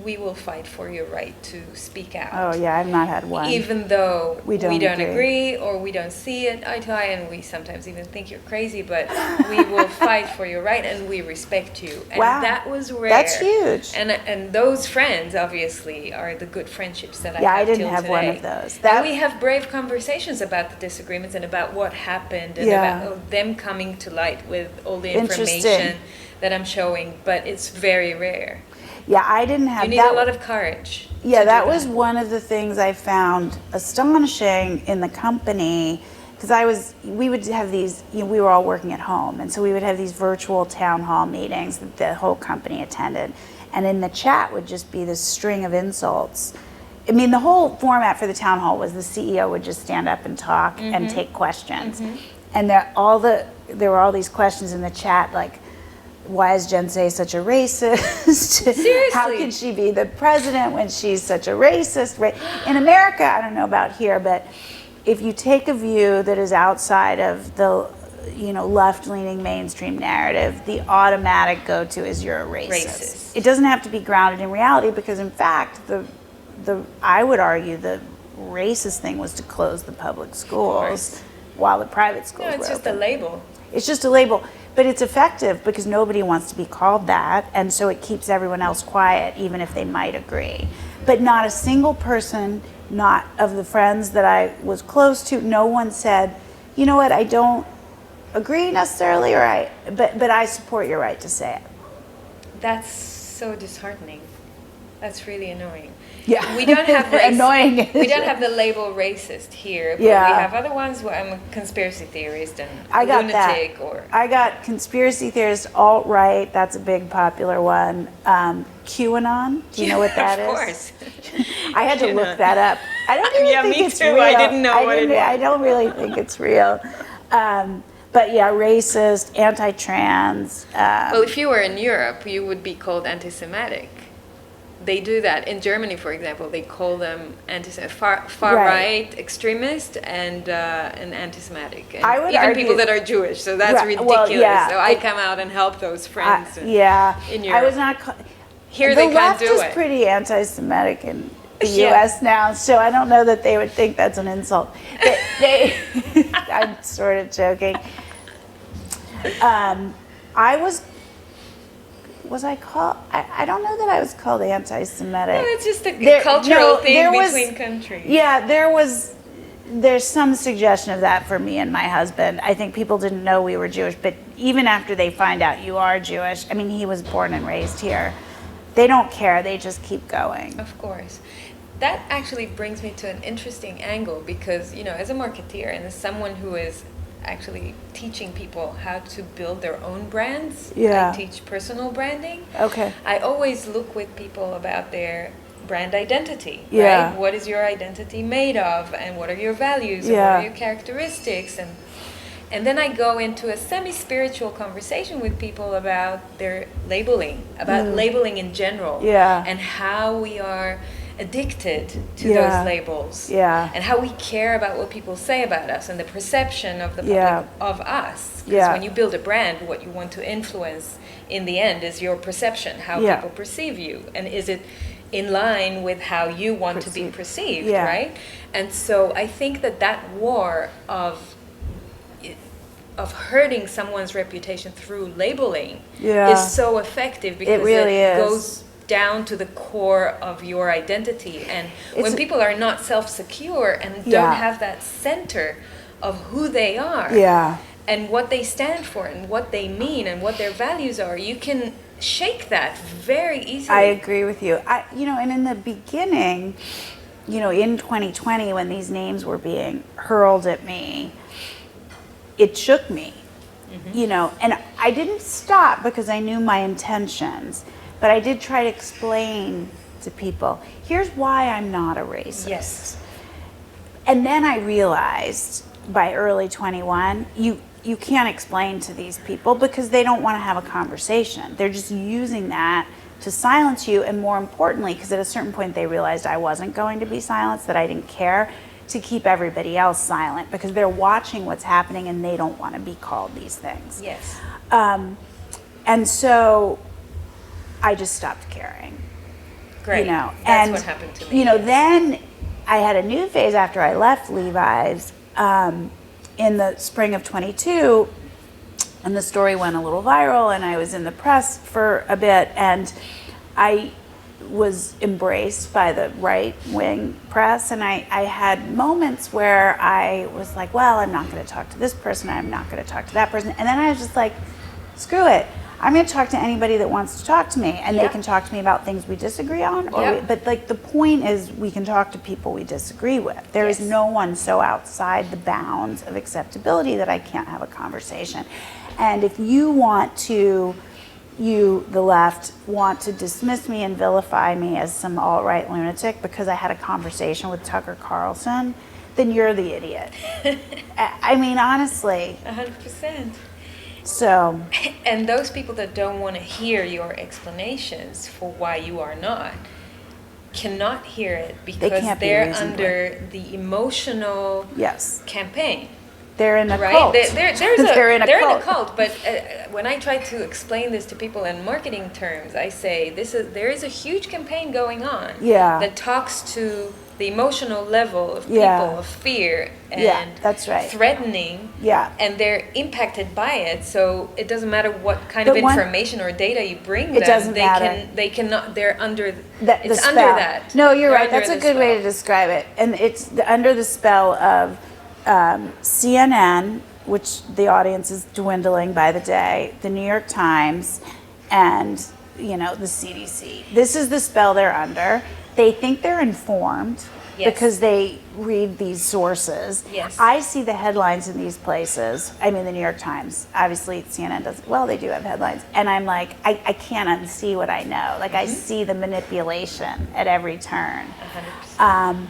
[SPEAKER 1] we will fight for your right to speak out.
[SPEAKER 2] Oh yeah, I've not had one.
[SPEAKER 1] Even though
[SPEAKER 2] we don't
[SPEAKER 1] agree or we don't see it eye to eye, and we sometimes even think you're crazy, but we will fight for your right and we respect you. And that was rare.
[SPEAKER 2] That's huge.
[SPEAKER 1] And those friends obviously are the good friendships that I have.
[SPEAKER 2] Yeah, I didn't have
[SPEAKER 1] today.
[SPEAKER 2] one of those.
[SPEAKER 1] And we have brave conversations about the disagreements and about what happened and about them coming to light with all the information that I'm showing, but it's very rare.
[SPEAKER 2] Yeah, I didn't have that.
[SPEAKER 1] You need a lot of courage.
[SPEAKER 2] Yeah, that was one of the things I found astonishing in the company, because we would have these, we were all working at home, and so we would have these virtual town hall meetings that the whole company attended, and in the chat would just be this string of insults. I mean, the whole format for the town hall was the CEO would just stand up and talk and take questions, and there were all these questions in the chat like, why is Jen Sey such a racist?
[SPEAKER 1] Seriously?
[SPEAKER 2] How can she be the president when she's such a racist? In America, I don't know about here, but if you take a view that is outside of the left-leaning mainstream narrative, the automatic go-to is you're a racist. It doesn't have to be grounded in reality, because in fact, I would argue the racist thing was to close the public schools while the private schools were open.
[SPEAKER 1] No, it's just a label.
[SPEAKER 2] It's just a label. But it's effective because nobody wants to be called that, and so it keeps everyone else quiet, even if they might agree. But not a single person, not of the friends that I was close to, no one said, you know what, I don't agree necessarily, but I support your right to say it.
[SPEAKER 1] That's so disheartening. That's really annoying.
[SPEAKER 2] Yeah,
[SPEAKER 1] we don't have
[SPEAKER 2] annoying.
[SPEAKER 1] We don't have the label racist here, but we have other ones where I'm a conspiracy theorist and lunatic.
[SPEAKER 2] I got conspiracy theorist, alt-right. That's a big popular one. QAnon. Do you know what that is?
[SPEAKER 1] Of course.
[SPEAKER 2] I had to look that up. I don't even think it's real.
[SPEAKER 1] I didn't know what it was.
[SPEAKER 2] I don't really think it's real. But yeah, racist, anti-trans.
[SPEAKER 1] Well, if you were in Europe, you would be called anti-Semitic. They do that. In Germany, for example, they call them far-right extremist and anti-Semitic. And
[SPEAKER 2] I would
[SPEAKER 1] even
[SPEAKER 2] argue,
[SPEAKER 1] people that are Jewish, so that's ridiculous. Well, so I come out and help those friends in Europe.
[SPEAKER 2] I was not...
[SPEAKER 1] Here they can't do it.
[SPEAKER 2] The left is pretty anti-Semitic in the U.S. now, so I don't know that they would think that's an insult. I'm sort of joking. Was I called? I don't know that I was called anti-Semitic.
[SPEAKER 1] No, it's just a cultural thing between countries.
[SPEAKER 2] Yeah, there's some suggestion of that for me and my husband. I think people didn't know we were Jewish, but even after they find out you are Jewish, I mean, he was born and raised here. They don't care. They just keep going.
[SPEAKER 1] Of course. That actually brings me to an interesting angle because, as a marketeer and as someone who is actually teaching people how to build their own brands. I teach personal branding.
[SPEAKER 2] Okay.
[SPEAKER 1] I always look with people about their brand identity,
[SPEAKER 2] Yeah.
[SPEAKER 1] right? What is your identity made of, and what are your values, and
[SPEAKER 2] Yeah.
[SPEAKER 1] what are your characteristics, and then I go into a semi-spiritual conversation with people about their labeling, about labeling in general,
[SPEAKER 2] Yeah.
[SPEAKER 1] and how we are addicted to
[SPEAKER 2] Yeah.
[SPEAKER 1] those labels,
[SPEAKER 2] Yeah.
[SPEAKER 1] and how we care about what people say about us and the perception of the public
[SPEAKER 2] Yeah.
[SPEAKER 1] of us. Because
[SPEAKER 2] Yeah.
[SPEAKER 1] when you build a brand, what you want to influence in the end is your perception, how
[SPEAKER 2] Yeah.
[SPEAKER 1] people perceive you, and is it in line with how you want to be perceived,
[SPEAKER 2] Yeah.
[SPEAKER 1] right? And so I think that war of hurting someone's reputation through labeling
[SPEAKER 2] Yeah.
[SPEAKER 1] is so effective, because
[SPEAKER 2] really
[SPEAKER 1] it
[SPEAKER 2] is.
[SPEAKER 1] goes down to the core of your identity. And when
[SPEAKER 2] It's-
[SPEAKER 1] people are not self-secure and
[SPEAKER 2] Yeah.
[SPEAKER 1] don't have that center of who they are
[SPEAKER 2] Yeah.
[SPEAKER 1] and what they stand for and what they mean and what their values are, you can shake that very easily.
[SPEAKER 2] I agree with you. And in the beginning, in 2020, when these names were being hurled at me, it shook me, and I didn't stop because I knew my intentions, but I did try to explain to people, here's why I'm not a racist.
[SPEAKER 1] Yes.
[SPEAKER 2] And then I realized by early 21, you can't explain to these people because they don't want to have a conversation. They're just using that to silence you, and more importantly, because at a certain point they realized I wasn't going to be silenced, that I didn't care, to keep everybody else silent because they're watching what's happening and they don't want to be called these things.
[SPEAKER 1] Yes.
[SPEAKER 2] And so I just stopped caring.
[SPEAKER 1] Great.
[SPEAKER 2] That's
[SPEAKER 1] and what happened to me.
[SPEAKER 2] Then I had a new phase after I left Levi's in the spring of 22, and the story went a little viral, and I was in the press for a bit, and I was embraced by the right-wing press, and I had moments where I was like, well, I'm not going to talk to this person, I'm not going to talk to that person, and then I was just like, screw it. I'm going to talk to anybody that wants to talk to me, and they can talk to me about things we disagree on. But the point is, we can talk to people we disagree with. There is no one so outside the bounds of acceptability that I can't have a conversation. And if you want to, the left, want to dismiss me and vilify me as some alt-right lunatic because I had a conversation with Tucker Carlson, then you're the idiot. I mean, honestly.
[SPEAKER 1] 100%.
[SPEAKER 2] So,
[SPEAKER 1] and those people that don't want to hear your explanations for why you are not cannot hear it because they're under the emotional campaign.
[SPEAKER 2] They're in a
[SPEAKER 1] right?
[SPEAKER 2] cult.
[SPEAKER 1] They're in a cult. But when I try to explain this to people in marketing terms, I say there is a huge campaign going on that talks to the emotional level of people, of fear and
[SPEAKER 2] that's right.
[SPEAKER 1] threatening, and they're impacted by it. So it doesn't matter what kind of information or data you bring them.
[SPEAKER 2] It doesn't matter.
[SPEAKER 1] They cannot. They're under.
[SPEAKER 2] It's
[SPEAKER 1] spell.
[SPEAKER 2] Under that. No, you're right. That's a good way to
[SPEAKER 1] spell.
[SPEAKER 2] describe it. And it's under the spell of CNN, which the audience is dwindling by the day, the New York Times, and the CDC. This is the spell they're under. They think they're informed because they read these sources.
[SPEAKER 1] Yes.
[SPEAKER 2] I see the headlines in these places. I mean, the New York Times. Obviously, CNN doesn't. Well, they do have headlines. And I'm like, I can't unsee what I know. Like, I see the manipulation at every turn.
[SPEAKER 1] 100%.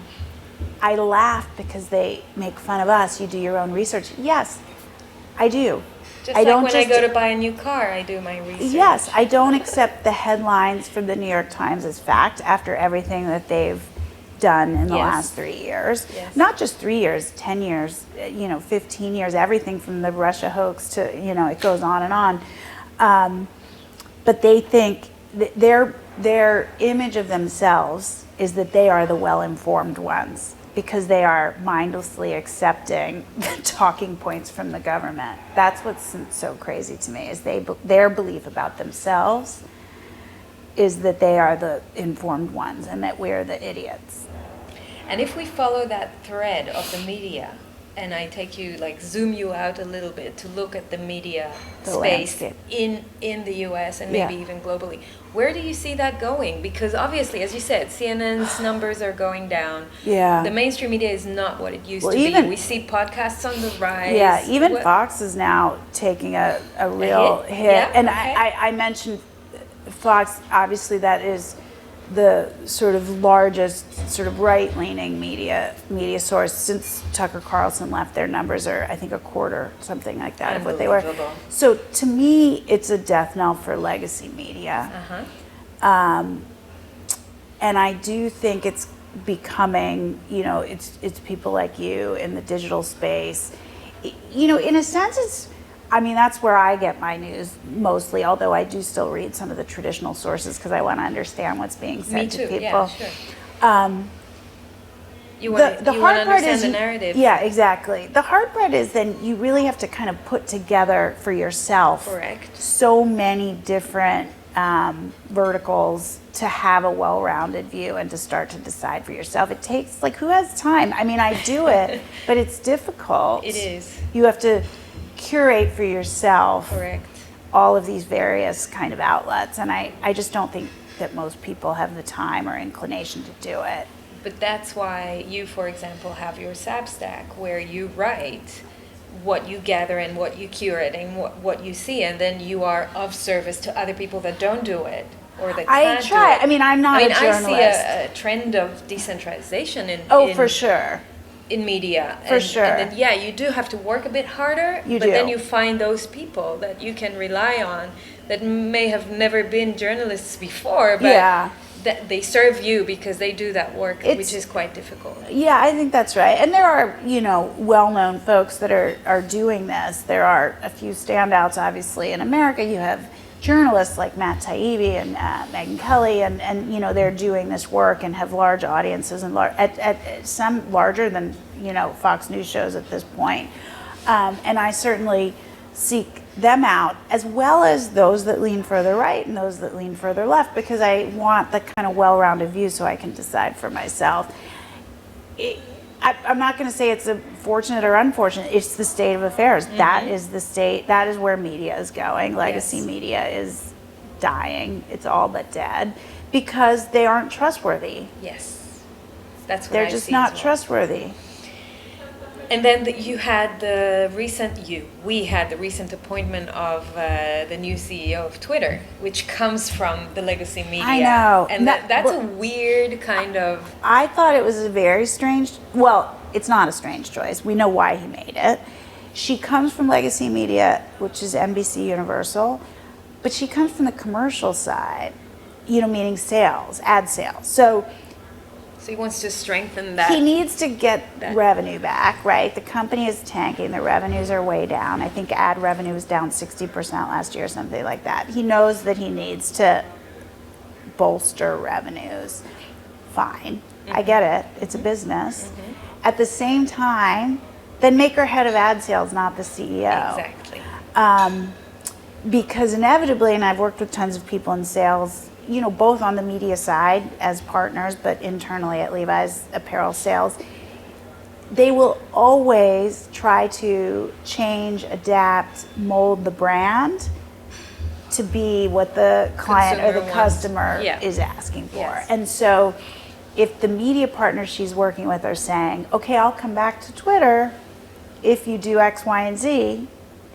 [SPEAKER 2] I laugh because they make fun of us. You do your own research. Yes, I do.
[SPEAKER 1] Just I like when I go to buy a new car, I do my research.
[SPEAKER 2] Yes, I don't accept the headlines from the New York Times as fact after everything that they've done in the last 3 years.
[SPEAKER 1] Yes.
[SPEAKER 2] Not just 3 years, 10 years, 15 years, everything from the Russia hoax to, it goes on and on. But they think that their image of themselves is that they are the well-informed ones, because they are mindlessly accepting the talking points from the government. That's what's so crazy to me, is their belief about themselves is that they are the informed ones and that we're the idiots.
[SPEAKER 1] And if we follow that thread of the media, and I take you, zoom you out a little bit to look at the media space in the US and maybe even globally, where do you see that going? Because obviously, as you said, CNN's numbers are going down.
[SPEAKER 2] Yeah.
[SPEAKER 1] The mainstream media is not what it used to be. We see podcasts on the rise.
[SPEAKER 2] Yeah, even Fox is now taking a real hit.
[SPEAKER 1] Yeah,
[SPEAKER 2] and I mentioned Fox, obviously that is the sort of largest sort of right-leaning media source since Tucker Carlson left. Their numbers are, I think, a quarter, something like that, of what they were. So to me, it's a death knell for legacy media. And I do think it's becoming, it's people like you in the digital space. In a sense, that's where I get my news mostly, although I do still read some of the traditional sources because I want to understand what's being said to people.
[SPEAKER 1] Yeah, sure. You want to understand the narrative.
[SPEAKER 2] Yeah, exactly. The hard part is then you really have to kind of put together for yourself so many different verticals to have a well-rounded view and to start to decide for yourself. It takes, who has time? I do it, but it's difficult.
[SPEAKER 1] It is.
[SPEAKER 2] You have to curate for yourself all of these various kind of outlets, and I just don't think that most people have the time or inclination to do it.
[SPEAKER 1] But that's why you, for example, have your Substack, where you write what you gather and what you curate and what you see, and then you are of service to other people that don't do it or that can't do it.
[SPEAKER 2] I'm not a journalist.
[SPEAKER 1] I see a trend of decentralization in
[SPEAKER 2] for sure.
[SPEAKER 1] In media.
[SPEAKER 2] For sure.
[SPEAKER 1] And then, you do have to work a bit harder, then you find those people that you can rely on that may have never been journalists before, but that they serve you because they do that work, which is quite difficult.
[SPEAKER 2] Yeah, I think that's right. And there are, well-known folks that are doing this. There are a few standouts, obviously. In America, you have journalists like Matt Taibbi and Megyn Kelly, and they're doing this work and have large audiences and at some larger than Fox News shows at this point. And I certainly seek them out, as well as those that lean further right and those that lean further left, because I want the kind of well-rounded view so I can decide for myself. I'm not going to say it's a fortunate or unfortunate. It's the state of affairs. Mm-hmm. That is the state. That is where media is going. Legacy media is dying. It's all but dead because they aren't trustworthy.
[SPEAKER 1] Yes, that's what
[SPEAKER 2] they're just not trustworthy.
[SPEAKER 1] And then we had the recent appointment of the new CEO of Twitter, which comes from the legacy media.
[SPEAKER 2] I know.
[SPEAKER 1] And that's a weird kind of...
[SPEAKER 2] I thought it was a very strange... Well, it's not a strange choice. We know why he made it. She comes from legacy media, which is NBC Universal, but she comes from the commercial side, meaning sales, ad sales. So
[SPEAKER 1] he wants to strengthen that.
[SPEAKER 2] He needs to get revenue back, right? The company is tanking. The revenues are way down. I think ad revenue was down 60% last year, something like that. He knows that he needs to bolster revenues. Fine. Mm-hmm. I get it. It's a business. Mm-hmm. At the same time, then make her head of ad sales, not the CEO.
[SPEAKER 1] Exactly.
[SPEAKER 2] Because inevitably, and I've worked with tons of people in sales, both on the media side as partners, but internally at Levi's apparel sales, they will always try to change, adapt, mold the brand to be what the client or the customer is asking for. Yes. And so if the media partners she's working with are saying, okay, I'll come back to Twitter if you do X, Y, and Z,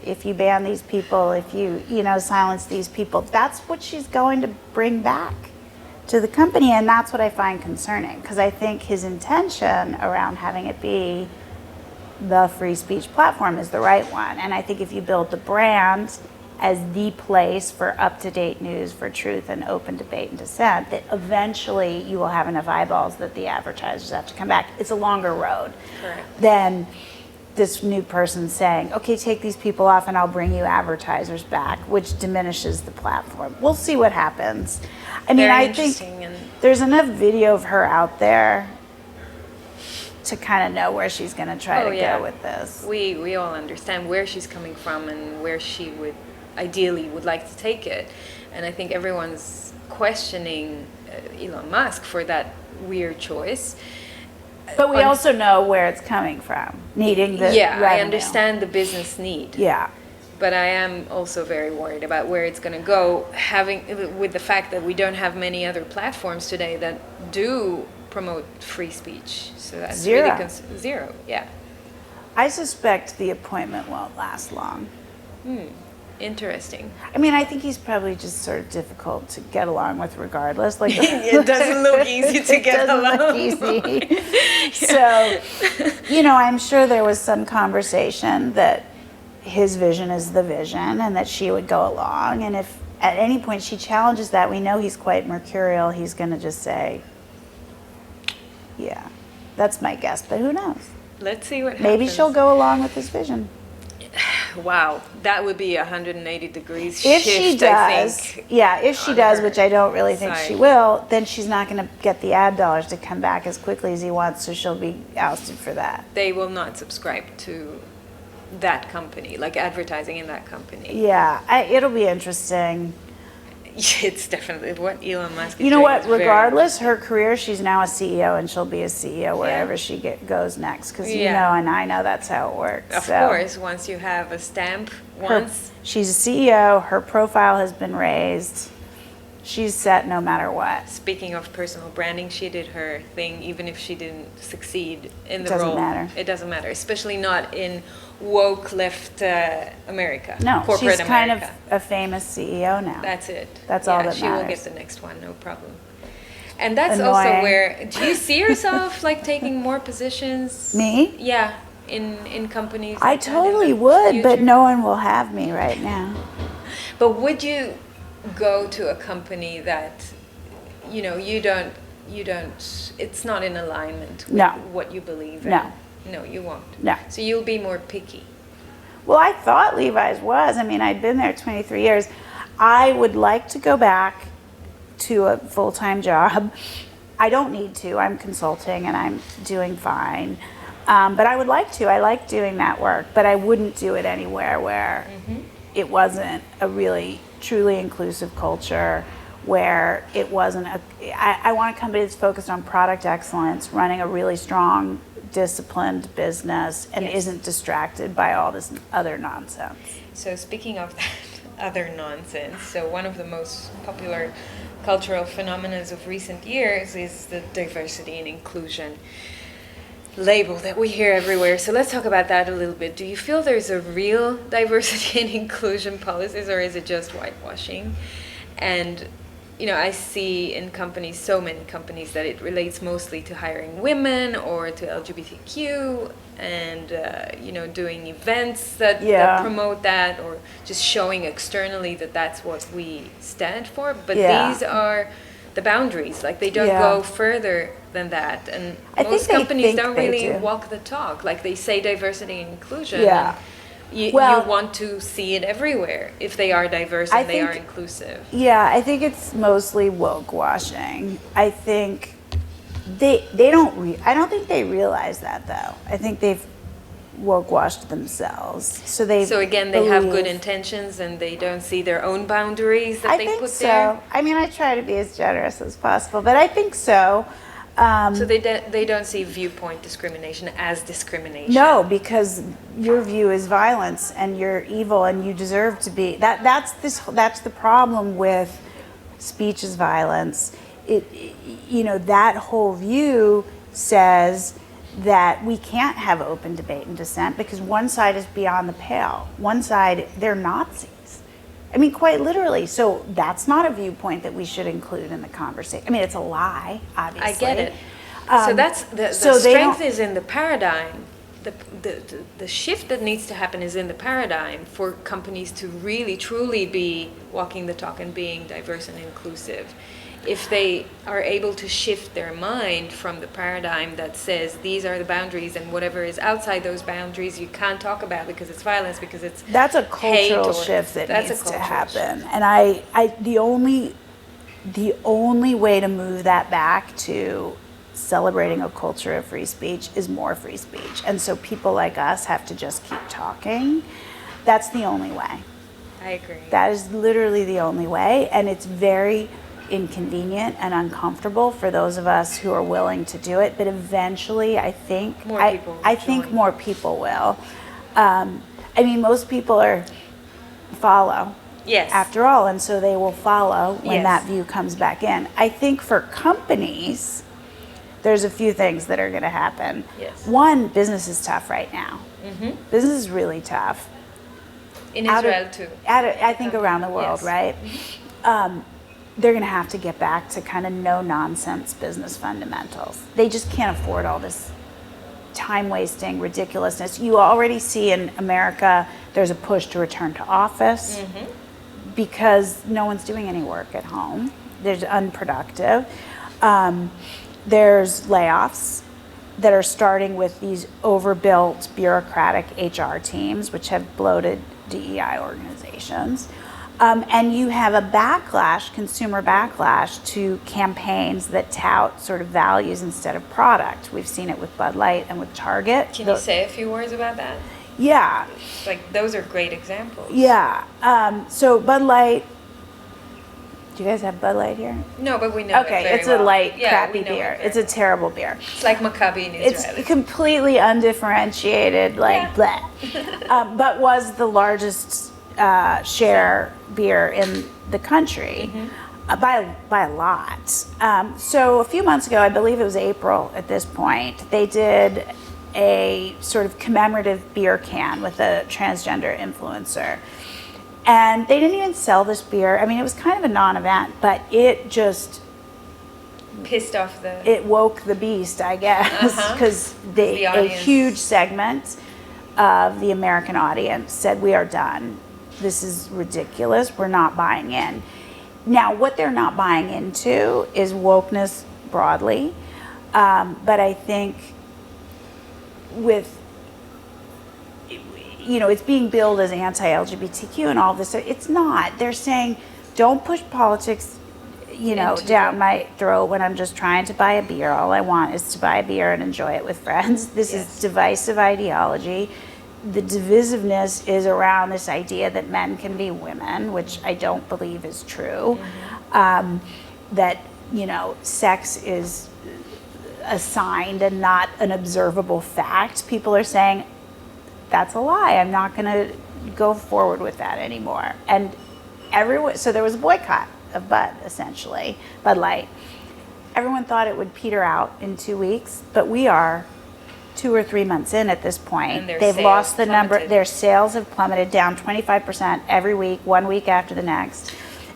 [SPEAKER 2] if you ban these people, if you silence these people, that's what she's going to bring back to the company. And that's what I find concerning, because I think his intention around having it be the free speech platform is the right one. And I think if you build the brand as the place for up-to-date news, for truth and open debate and dissent, that eventually you will have enough eyeballs that the advertisers have to come back. It's a longer road than this new person saying, okay, take these people off and I'll bring you advertisers back, which diminishes the platform. We'll see what happens. I think there's enough video of her out there to kind of know where she's going to try to go with this.
[SPEAKER 1] We all understand where she's coming from and where she would like to take it. And I think everyone's questioning Elon Musk for that weird choice.
[SPEAKER 2] But we also know where it's coming from, needing the revenue.
[SPEAKER 1] I understand the business need.
[SPEAKER 2] Yeah.
[SPEAKER 1] But I am also very worried about where it's going to go, with the fact that we don't have many other platforms today that do promote free speech. So that's
[SPEAKER 2] zero.
[SPEAKER 1] Zero, yeah.
[SPEAKER 2] I suspect the appointment won't last long.
[SPEAKER 1] Interesting.
[SPEAKER 2] I mean, I think he's probably just sort of difficult to get along with regardless. Like
[SPEAKER 1] It doesn't look easy to get along.
[SPEAKER 2] It doesn't look easy. So, you know, I'm sure there was some conversation that his vision is the vision and that she would go along. And if at any point she challenges that, we know he's quite mercurial. He's going to just say, yeah, that's my guess. But who knows?
[SPEAKER 1] Let's see what happens.
[SPEAKER 2] Maybe she'll go along with his vision.
[SPEAKER 1] Wow, that would be 180 degrees
[SPEAKER 2] If
[SPEAKER 1] shift,
[SPEAKER 2] she does,
[SPEAKER 1] I think.
[SPEAKER 2] yeah, if she does, which I don't really think
[SPEAKER 1] side.
[SPEAKER 2] she will, then she's not going to get the ad dollars to come back as quickly as he wants, so she'll be ousted for that.
[SPEAKER 1] They will not subscribe to that company, like advertising in that company.
[SPEAKER 2] Yeah, it'll be interesting.
[SPEAKER 1] It's definitely what Elon Musk is
[SPEAKER 2] You know
[SPEAKER 1] doing
[SPEAKER 2] what?
[SPEAKER 1] is very
[SPEAKER 2] Regardless, her career, she's now a CEO, and she'll be a CEO wherever
[SPEAKER 1] Yeah.
[SPEAKER 2] she goes next. Because you
[SPEAKER 1] Yeah.
[SPEAKER 2] know, and I know that's how it works.
[SPEAKER 1] Of
[SPEAKER 2] so
[SPEAKER 1] course, once you have a stamp,
[SPEAKER 2] she's a CEO. Her profile has been raised. She's set no matter what.
[SPEAKER 1] Speaking of personal branding, she did her thing, even if she didn't succeed in the
[SPEAKER 2] Doesn't
[SPEAKER 1] role.
[SPEAKER 2] matter.
[SPEAKER 1] It doesn't matter, especially not in woke left America.
[SPEAKER 2] No,
[SPEAKER 1] corporate
[SPEAKER 2] she's kind of
[SPEAKER 1] America.
[SPEAKER 2] a famous CEO now.
[SPEAKER 1] That's it.
[SPEAKER 2] That's all that
[SPEAKER 1] she will
[SPEAKER 2] matters.
[SPEAKER 1] get the next one, no problem. And that's
[SPEAKER 2] Annoying.
[SPEAKER 1] also where, do you see yourself like taking more positions?
[SPEAKER 2] Me?
[SPEAKER 1] Yeah, in companies.
[SPEAKER 2] I
[SPEAKER 1] like that in
[SPEAKER 2] totally
[SPEAKER 1] the
[SPEAKER 2] would, but
[SPEAKER 1] future?
[SPEAKER 2] no one will have me right now.
[SPEAKER 1] But would you go to a company that, you know, you don't, it's not in alignment with
[SPEAKER 2] No.
[SPEAKER 1] what you believe in?
[SPEAKER 2] No.
[SPEAKER 1] No, you won't.
[SPEAKER 2] No.
[SPEAKER 1] So you'll be more picky.
[SPEAKER 2] Well, I thought Levi's was. I mean, I'd been there 23 years. I would like to go back to a full-time job. I don't need to. I'm consulting and I'm doing fine. But I would like to. I like doing that work, but I wouldn't do it anywhere where it wasn't a really, truly inclusive culture, where it wasn't I want a company that's focused on product excellence, running a really strong, disciplined business, and
[SPEAKER 1] Yes.
[SPEAKER 2] isn't distracted by all this other nonsense.
[SPEAKER 1] So speaking of that other nonsense, so one of the most popular cultural phenomena of recent years is the diversity and inclusion label that we hear everywhere. So let's talk about that a little bit. Do you feel there's a real diversity and inclusion policies, or is it just whitewashing? And you know, I see in companies, so many companies, that it relates mostly to hiring women or to LGBTQ and, you know, doing events that promote that, or just showing externally that that's what we stand for. But these are the boundaries. Like, they don't go further than that. And most companies don't really walk the talk. Like, they say diversity and inclusion.
[SPEAKER 2] Yeah.
[SPEAKER 1] You want to see it everywhere if they are diverse and they are inclusive.
[SPEAKER 2] Yeah, I think it's mostly woke washing. I think they don't I don't think they realize that, though. I think they've woke washed themselves. So
[SPEAKER 1] again, they have good intentions and they don't see their own boundaries that they put there.
[SPEAKER 2] I mean, I try to be as generous as possible, but I think so.
[SPEAKER 1] So they don't see viewpoint discrimination as discrimination.
[SPEAKER 2] No, because your view is violence and you're evil and you deserve to be. That's the problem with speech is violence. You know, that whole view says that we can't have open debate and dissent because one side is beyond the pale. One side, they're Nazis. I mean, quite literally. So that's not a viewpoint that we should include in the conversation. I mean, it's a lie, obviously.
[SPEAKER 1] I get it. So that's the strength is in the paradigm. The shift that needs to happen is in the paradigm for companies to really, truly be walking the talk and being diverse and inclusive. If they are able to shift their mind from the paradigm that says these are the boundaries and whatever is outside those boundaries you can't talk about because it's violence, because it's
[SPEAKER 2] that's a cultural shift that needs to happen. And the only way to move that back to celebrating a culture of free speech is more free speech. And so people like us have to just keep talking. That's the only way.
[SPEAKER 1] I agree.
[SPEAKER 2] That is literally the only way, and it's very inconvenient and uncomfortable for those of us who are willing to do it, but eventually I think more people will. I mean, most people follow.
[SPEAKER 1] Yes.
[SPEAKER 2] After all, and so they will follow when that view comes back in. I think for companies, there's a few things that are going to happen.
[SPEAKER 1] Yes.
[SPEAKER 2] One, business is tough right now.
[SPEAKER 1] Mm-hmm.
[SPEAKER 2] Business is really tough.
[SPEAKER 1] In Israel too.
[SPEAKER 2] I think around the world,
[SPEAKER 1] Yes.
[SPEAKER 2] right? They're going to have to get back to kind of no-nonsense business fundamentals. They just can't afford all this time-wasting ridiculousness. You already see in America there's a push to return to office because no one's doing any work at home. There's unproductive. There's layoffs that are starting with these overbuilt bureaucratic HR teams, which have bloated DEI organizations. And you have a backlash, consumer backlash to campaigns that tout sort of values instead of product. We've seen it with Bud Light and with Target.
[SPEAKER 1] Can you say a few words about that?
[SPEAKER 2] Yeah.
[SPEAKER 1] Like, those are great examples.
[SPEAKER 2] Yeah. So Bud Light, do you guys have Bud Light here?
[SPEAKER 1] No, but we know it very
[SPEAKER 2] it's a
[SPEAKER 1] well.
[SPEAKER 2] light,
[SPEAKER 1] Yeah,
[SPEAKER 2] crappy
[SPEAKER 1] we know
[SPEAKER 2] beer.
[SPEAKER 1] it very
[SPEAKER 2] It's a terrible beer.
[SPEAKER 1] It's like Maccabi in Israel.
[SPEAKER 2] It's completely undifferentiated, like bleh. But was the largest share beer in the country by a lot. So a few months ago, I believe it was April at this point, they did a sort of commemorative beer can with a transgender influencer. And they didn't even sell this beer. I mean, it was kind of a non-event, but it just
[SPEAKER 1] pissed off
[SPEAKER 2] it woke the beast, I guess, because a huge segment of the American audience said, we are done. This is ridiculous. We're not buying in. Now, what they're not buying into is wokeness broadly. But I think with, it's being billed as anti-LGBTQ and all this. It's not. They're saying, don't push politics, down my throat when I'm just trying to buy a beer. All I want is to buy a beer and enjoy it with friends. This is divisive ideology. The divisiveness is around this idea that men can be women, which I don't believe is true. That, sex is assigned and not an observable fact. People are saying, that's a lie. I'm not going to go forward with that anymore. And so there was a boycott of Bud, essentially, Bud Light. Everyone thought it would peter out in 2 weeks, but we are 2 or 3 months in at this point. They've lost the number. Their sales have plummeted down 25% every week, 1 week after the next.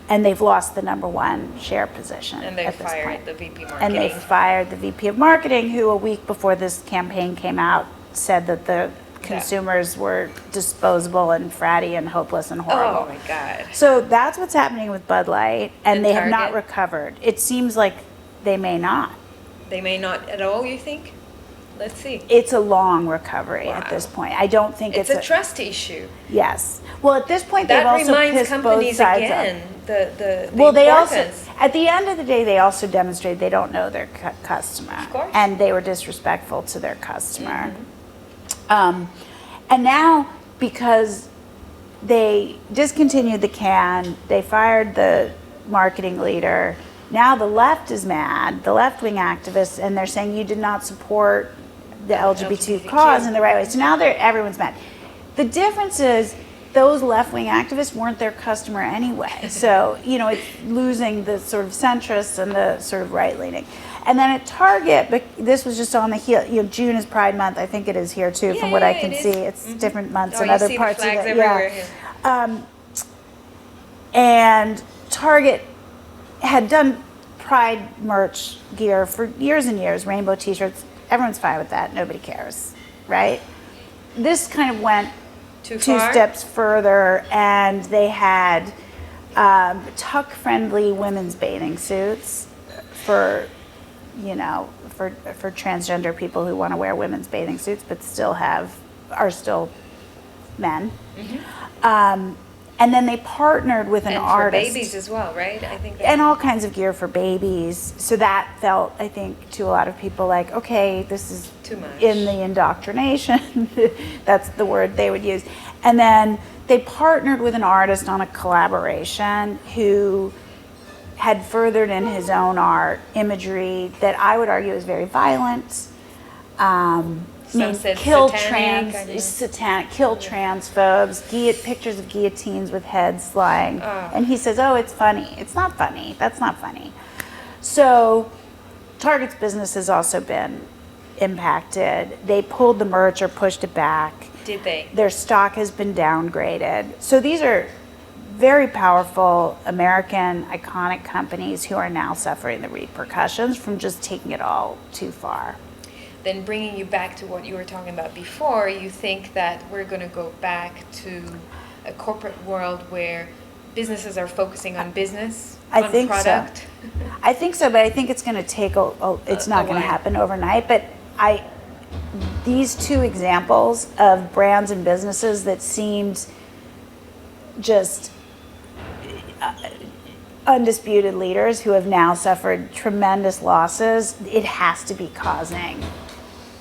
[SPEAKER 2] And they've lost the number one share position.
[SPEAKER 1] And they fired the VP marketing.
[SPEAKER 2] And they fired the VP of marketing, who a week before this campaign came out said that the consumers were disposable and fratty and hopeless and horrible.
[SPEAKER 1] Oh my God.
[SPEAKER 2] So that's what's happening with Bud Light, and they have not
[SPEAKER 1] Target?
[SPEAKER 2] recovered. It seems like they may not.
[SPEAKER 1] They may not at all, you think? Let's see.
[SPEAKER 2] It's a long recovery at this point. I don't think
[SPEAKER 1] it's a trust issue.
[SPEAKER 2] Yes. Well, at this point,
[SPEAKER 1] that
[SPEAKER 2] they've also
[SPEAKER 1] reminds
[SPEAKER 2] pissed
[SPEAKER 1] companies
[SPEAKER 2] both sides
[SPEAKER 1] again
[SPEAKER 2] up.
[SPEAKER 1] the
[SPEAKER 2] Well, they
[SPEAKER 1] importance.
[SPEAKER 2] also, at the end of the day, they also demonstrated they don't know their customer.
[SPEAKER 1] Of course.
[SPEAKER 2] And they were disrespectful to their customer. And now, because they discontinued the can, they fired the marketing leader, now the left is mad, the left-wing activists, and they're saying you did not support the LGBT cause in the right way. So now everyone's mad. The difference is those left-wing activists weren't their customer anyway. So, it's losing the sort of centrists and the sort of right-leaning. And then at Target, but this was just on the heel, June is Pride Month. I think it is here too, from what I can see. It's different months in other parts of it.
[SPEAKER 1] Everywhere.
[SPEAKER 2] And Target had done Pride merch gear for years and years, rainbow t-shirts. Everyone's fine with that. Nobody cares, right? This kind of went two steps further, and they had tuck-friendly women's bathing suits for transgender people who want to wear women's bathing suits but are still men. And then they partnered with an artist.
[SPEAKER 1] For babies as well, right? I think.
[SPEAKER 2] And all kinds of gear for babies. So that felt, I think, to a lot of people like, okay, this is
[SPEAKER 1] too much.
[SPEAKER 2] In the indoctrination. That's the word they would use. And then they partnered with an artist on a collaboration who had furthered in his own art imagery that I would argue is very violent.
[SPEAKER 1] Some said
[SPEAKER 2] kill
[SPEAKER 1] satanic,
[SPEAKER 2] kill transphobes, pictures of guillotines with heads flying. And he says, oh, it's funny. It's not funny. That's not funny. So Target's business has also been impacted. They pulled the merch or pushed it back.
[SPEAKER 1] Did they?
[SPEAKER 2] Their stock has been downgraded. So these are very powerful American iconic companies who are now suffering the repercussions from just taking it all too far.
[SPEAKER 1] Then bringing you back to what you were talking about before, you think that we're going to go back to a corporate world where businesses are focusing on business,
[SPEAKER 2] I
[SPEAKER 1] on
[SPEAKER 2] think
[SPEAKER 1] product?
[SPEAKER 2] so. I think so, but I think it's going to take it's not going to happen overnight. But these two examples of brands and businesses that seemed just undisputed leaders who have now suffered tremendous losses, it has to be causing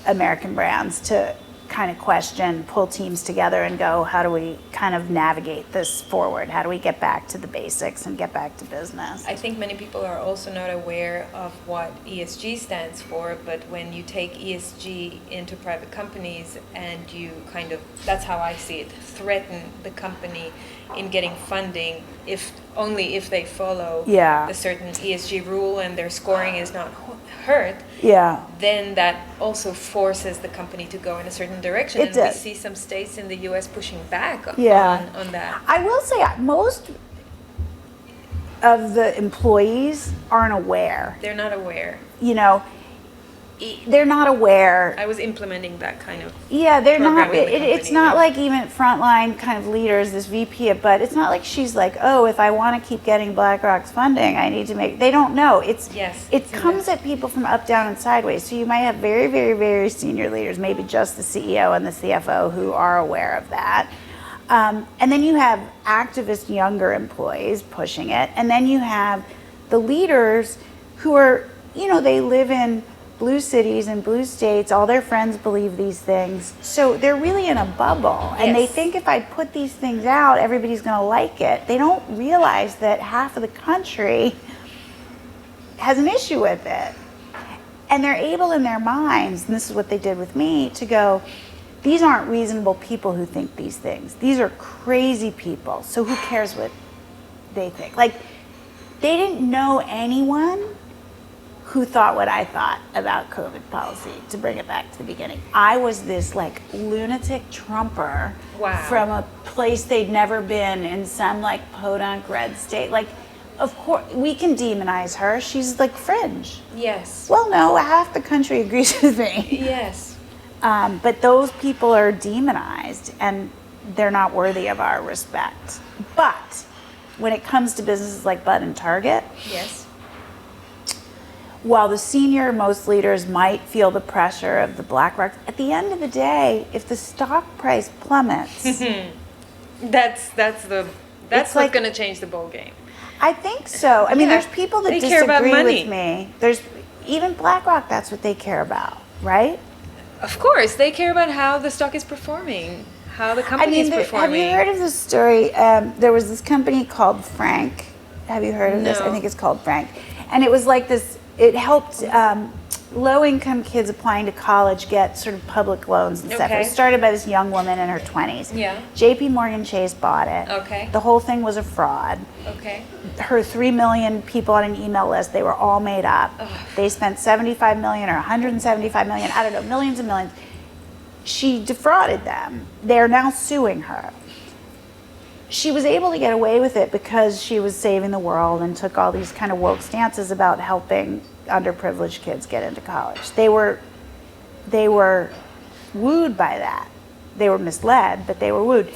[SPEAKER 2] American brands to kind of question, pull teams together and go, how do we kind of navigate this forward? How do we get back to the basics and get back to business?
[SPEAKER 1] I think many people are also not aware of what ESG stands for, but when you take ESG into private companies and you kind of, that's how I see it, threaten the company in getting funding only if they follow a certain ESG rule and their scoring is not hurt, then that also forces the company to go in a certain direction. And we see some states in the US pushing back on that.
[SPEAKER 2] I will say most of the employees aren't aware.
[SPEAKER 1] They're not aware.
[SPEAKER 2] They're not aware.
[SPEAKER 1] I was implementing that kind of
[SPEAKER 2] they're not.
[SPEAKER 1] It's
[SPEAKER 2] not like even frontline kind of leaders, this VP, but it's not like she's like, oh, if I want to keep getting BlackRock's funding, I need to make. They don't know. It comes at people from up, down, and sideways. So you might have very, very, very senior leaders, maybe just the CEO and the CFO, who are aware of that. And then you have activist younger employees pushing it, and then you have the leaders who are, they live in blue cities and blue states, all their friends believe these things. So they're really in a bubble. And they think if I put these things out, everybody's going to like it. They don't realize that half of the country has an issue with it. And they're able in their minds, and this is what they did with me, to go, these aren't reasonable people who think these things. These are crazy people. So who cares what they think? Like, they didn't know anyone who thought what I thought about COVID policy, to bring it back to the beginning. I was this like lunatic Trumper from a place they'd never been in some like podunk red state. Like, of course, we can demonize her. She's like fringe.
[SPEAKER 1] Yes.
[SPEAKER 2] Well, no, half the country agrees with me.
[SPEAKER 1] Yes.
[SPEAKER 2] But those people are demonized and they're not worthy of our respect. But when it comes to businesses like Bud and Target, while the senior most leaders might feel the pressure of the BlackRock, at the end of the day, if the stock price plummets,
[SPEAKER 1] that's what's like, going to change the ball game.
[SPEAKER 2] I think so. I mean, there's people that disagree with me. There's even BlackRock. That's what they care about, right?
[SPEAKER 1] Of course, they care about how the stock is performing, how the company is performing.
[SPEAKER 2] Have you heard of this story? There was this company called Frank. Have you heard of this? I think it's called Frank, and it was like this. It helped low-income kids applying to college get sort of public loans and stuff. It was started by this young woman in her 20s. J.P. Morgan Chase bought it. The whole thing was a fraud. Her 3 million people on an email list, they were all made up. They spent $75 million or $175 million, I don't know, millions and millions. She defrauded them. They're now suing her. She was able to get away with it because she was saving the world and took all these kind of woke stances about helping underprivileged kids get into college. They were wooed by that. They were misled, but they were wooed.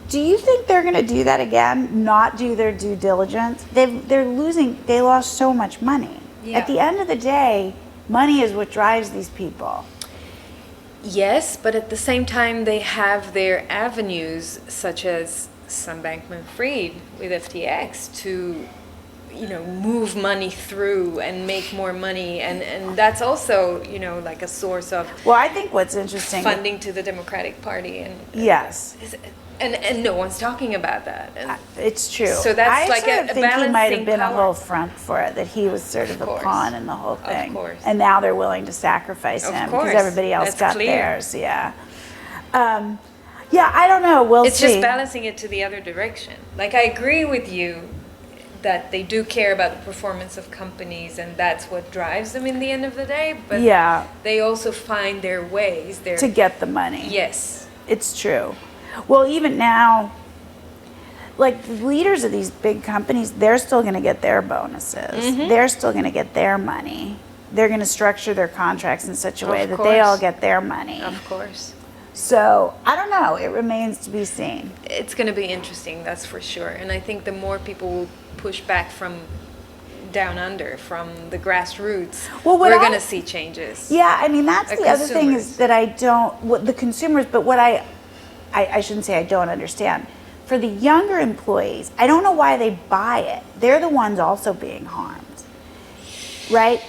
[SPEAKER 2] Do you think they're going to do that again? Not do their due diligence? They lost so much money. At the end of the day, money is what drives these people.
[SPEAKER 1] Yes, but at the same time, they have their avenues, such as Sam Bankman-Fried with FTX, to move money through and make more money, and that's also like a source of
[SPEAKER 2] I think what's interesting
[SPEAKER 1] funding to the Democratic Party, and and no one's talking about that. And
[SPEAKER 2] it's true.
[SPEAKER 1] So that's like a
[SPEAKER 2] think
[SPEAKER 1] balancing
[SPEAKER 2] he might have been
[SPEAKER 1] power.
[SPEAKER 2] a whole front for it, that he was sort of a pawn in the whole thing.
[SPEAKER 1] Of course.
[SPEAKER 2] And now they're willing to sacrifice him because everybody else got theirs. I don't know. We'll see.
[SPEAKER 1] It's just balancing it to the other direction. Like, I agree with you that they do care about the performance of companies, and that's what drives them in the end of the day. But they also find their ways
[SPEAKER 2] to get the money.
[SPEAKER 1] Yes.
[SPEAKER 2] It's true. Well, even now, like the leaders of these big companies, they're still going to get their bonuses. They're still going to get their money. They're going to structure their contracts in such a way that they all get their money.
[SPEAKER 1] Of course.
[SPEAKER 2] So, I don't know. It remains to be seen.
[SPEAKER 1] It's going to be interesting, that's for sure. And I think the more people will push back from down under, from the grassroots, we're going to see changes.
[SPEAKER 2] Yeah, I mean, that's the other thing is that I don't, the consumers, but what I shouldn't say I don't understand. For the younger employees, I don't know why they buy it. They're the ones also being harmed, right?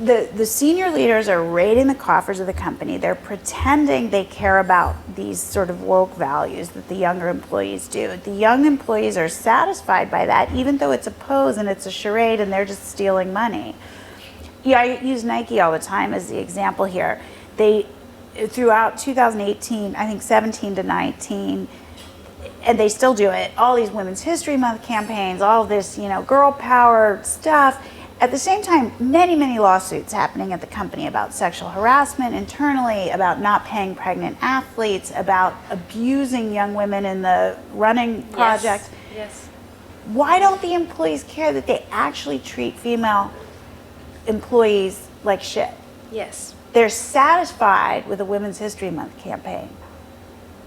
[SPEAKER 2] The senior leaders are raiding the coffers of the company. They're pretending they care about these sort of woke values that the younger employees do. The young employees are satisfied by that, even though it's a pose and it's a charade and they're just stealing money. Yeah, I use Nike all the time as the example here. They, throughout 2018, I think 17 to 19, and they still do it, all these Women's History Month campaigns, all this, girl power stuff. At the same time, many, many lawsuits happening at the company about sexual harassment internally, about not paying pregnant athletes, about abusing young women in the running project.
[SPEAKER 1] Yes.
[SPEAKER 2] Why don't the employees care that they actually treat female employees like shit?
[SPEAKER 1] Yes.
[SPEAKER 2] They're satisfied with a Women's History Month campaign.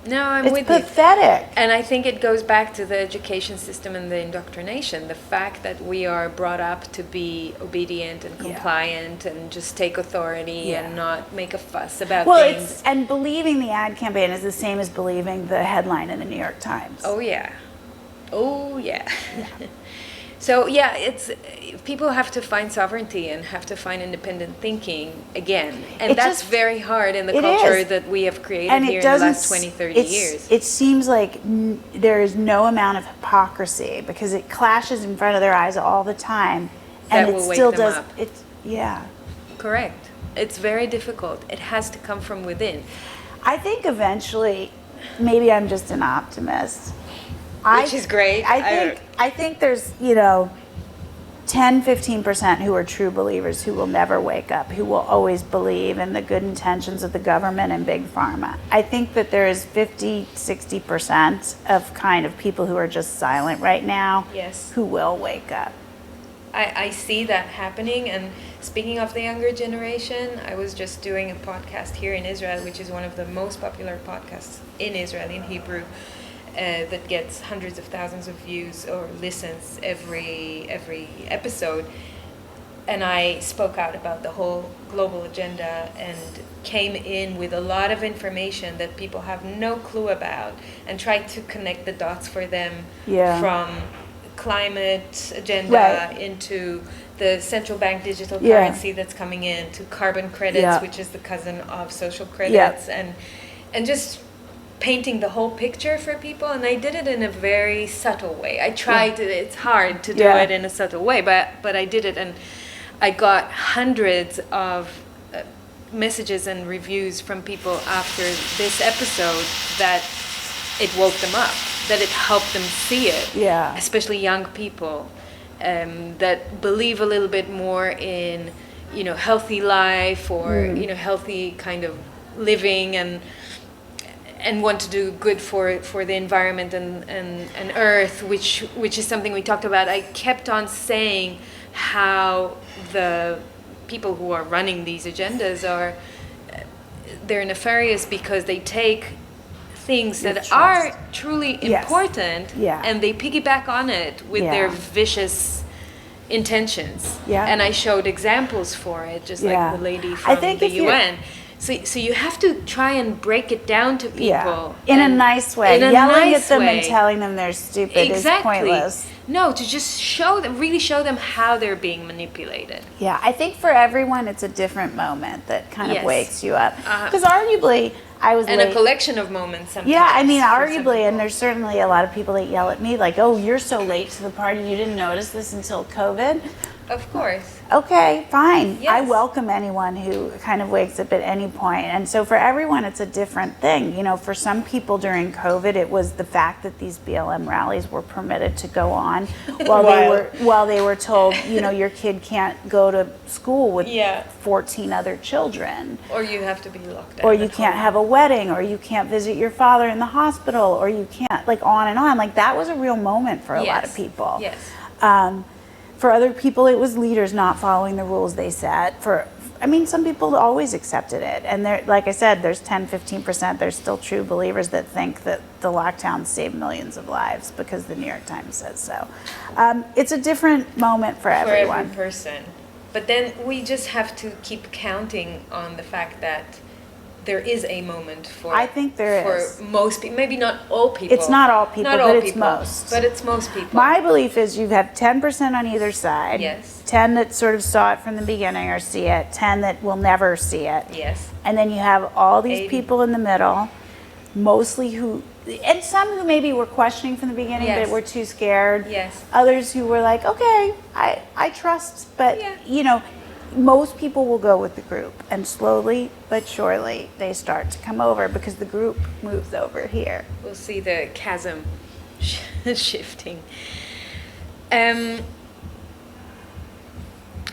[SPEAKER 1] No, I'm with you.
[SPEAKER 2] It's pathetic.
[SPEAKER 1] And I think it goes back to the education system and the indoctrination. The fact that we are brought up to be obedient and compliant and just take authority and not make a fuss about things.
[SPEAKER 2] And believing the ad campaign is the same as believing the headline in the New York Times.
[SPEAKER 1] Oh, yeah. So, it's people have to find sovereignty and have to find independent thinking again. And that's very hard in the culture that we have created here in the last 20, 30 years.
[SPEAKER 2] It seems like there is no amount of hypocrisy because it clashes in front of their eyes all the time. And
[SPEAKER 1] that will wake them up.
[SPEAKER 2] Yeah.
[SPEAKER 1] Correct. It's very difficult. It has to come from within.
[SPEAKER 2] I think eventually, maybe I'm just an optimist.
[SPEAKER 1] Which is great.
[SPEAKER 2] I think there's, 10-15% who are true believers who will never wake up, who will always believe in the good intentions of the government and big pharma. I think that there is 50-60% of kind of people who are just silent right now who will wake up.
[SPEAKER 1] I see that happening. And speaking of the younger generation, I was just doing a podcast here in Israel, which is one of the most popular podcasts in Israel in Hebrew. That gets hundreds of thousands of views or listens every episode, and I spoke out about the whole global agenda and came in with a lot of information that people have no clue about and tried to connect the dots for them from climate agenda into the central bank digital currency that's coming in, to carbon credits, which is the cousin of social credits, and just painting the whole picture for people. And I did it in a very subtle way. I tried to, it's hard to do it in a subtle way, but I did it, and I got hundreds of messages and reviews from people after this episode that it woke them up, that it helped them see it, especially young people that believe a little bit more in healthy life or healthy kind of living and want to do good for the environment and Earth, which is something we talked about. I kept on saying how the people who are running these agendas they're nefarious because they take things that are truly important and they piggyback on it with their vicious intentions. And I showed examples for it, just like the lady from the UN. So you have to try and break it down to people.
[SPEAKER 2] In a nice way. Yelling at them and telling them they're stupid is pointless.
[SPEAKER 1] No, to just really show them how they're being manipulated.
[SPEAKER 2] Yeah, I think for everyone it's a different moment that kind of wakes you up. Because arguably, I was
[SPEAKER 1] a collection of moments sometimes.
[SPEAKER 2] Yeah, I mean, arguably, and there's certainly a lot of people that yell at me like, oh, you're so late to the party, you didn't notice this until COVID.
[SPEAKER 1] Of course.
[SPEAKER 2] Okay, fine.
[SPEAKER 1] Yes.
[SPEAKER 2] I welcome anyone who kind of wakes up at any point. And so for everyone, it's a different thing. You know, for some people during COVID, it was the fact that these BLM rallies were permitted to go on while they were told, you know, your kid can't go to school with 14 other children.
[SPEAKER 1] Or you have to be locked down.
[SPEAKER 2] Or you can't have a wedding, or you can't visit your father in the hospital, or you can't, like, on and on. Like, that was a real moment for a lot of people.
[SPEAKER 1] Yes.
[SPEAKER 2] For other people, it was leaders not following the rules they set. I mean, some people always accepted it. And there, like I said, there's 10, 15%, there's still true believers that think that the lockdown saved millions of lives because the New York Times says so. It's a different moment for everyone.
[SPEAKER 1] For every person. But then we just have to keep counting on the fact that there is a moment for,
[SPEAKER 2] I think there is.
[SPEAKER 1] For most people, maybe not all people.
[SPEAKER 2] It's not all people, but it's most.
[SPEAKER 1] But it's most people.
[SPEAKER 2] My belief is you have 10% on either side.
[SPEAKER 1] Yes.
[SPEAKER 2] 10 that sort of saw it from the beginning or see it. 10 that will never see it.
[SPEAKER 1] Yes.
[SPEAKER 2] And then you have all these
[SPEAKER 1] 80.
[SPEAKER 2] people in the middle, mostly who, and some who maybe were questioning from the beginning,
[SPEAKER 1] Yes.
[SPEAKER 2] but were too scared.
[SPEAKER 1] Yes.
[SPEAKER 2] Others who were like, okay, I trust, but you know, most people will go with the group, and slowly but surely they start to come over because the group moves over here.
[SPEAKER 1] We'll see the chasm shifting.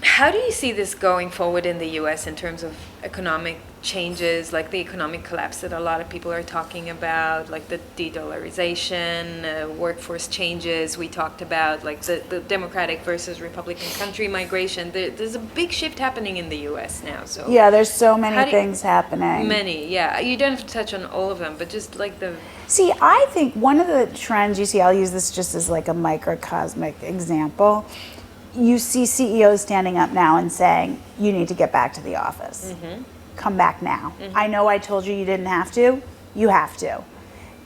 [SPEAKER 1] How do you see this going forward in the US in terms of economic changes, like the economic collapse that a lot of people are talking about, like the de-dollarization, workforce changes we talked about, like the Democratic versus Republican country migration? There's a big shift happening in the US now. So
[SPEAKER 2] yeah, there's so many things happening.
[SPEAKER 1] Many, yeah. You don't have to touch on all of them, but just like the...
[SPEAKER 2] See, I think one of the trends you see, I'll use this just as like a microcosmic example. You see CEOs standing up now and saying, you need to get back to the office. Mm-hmm. Come back now. Mm-hmm. I know I told you you didn't have to. You have to.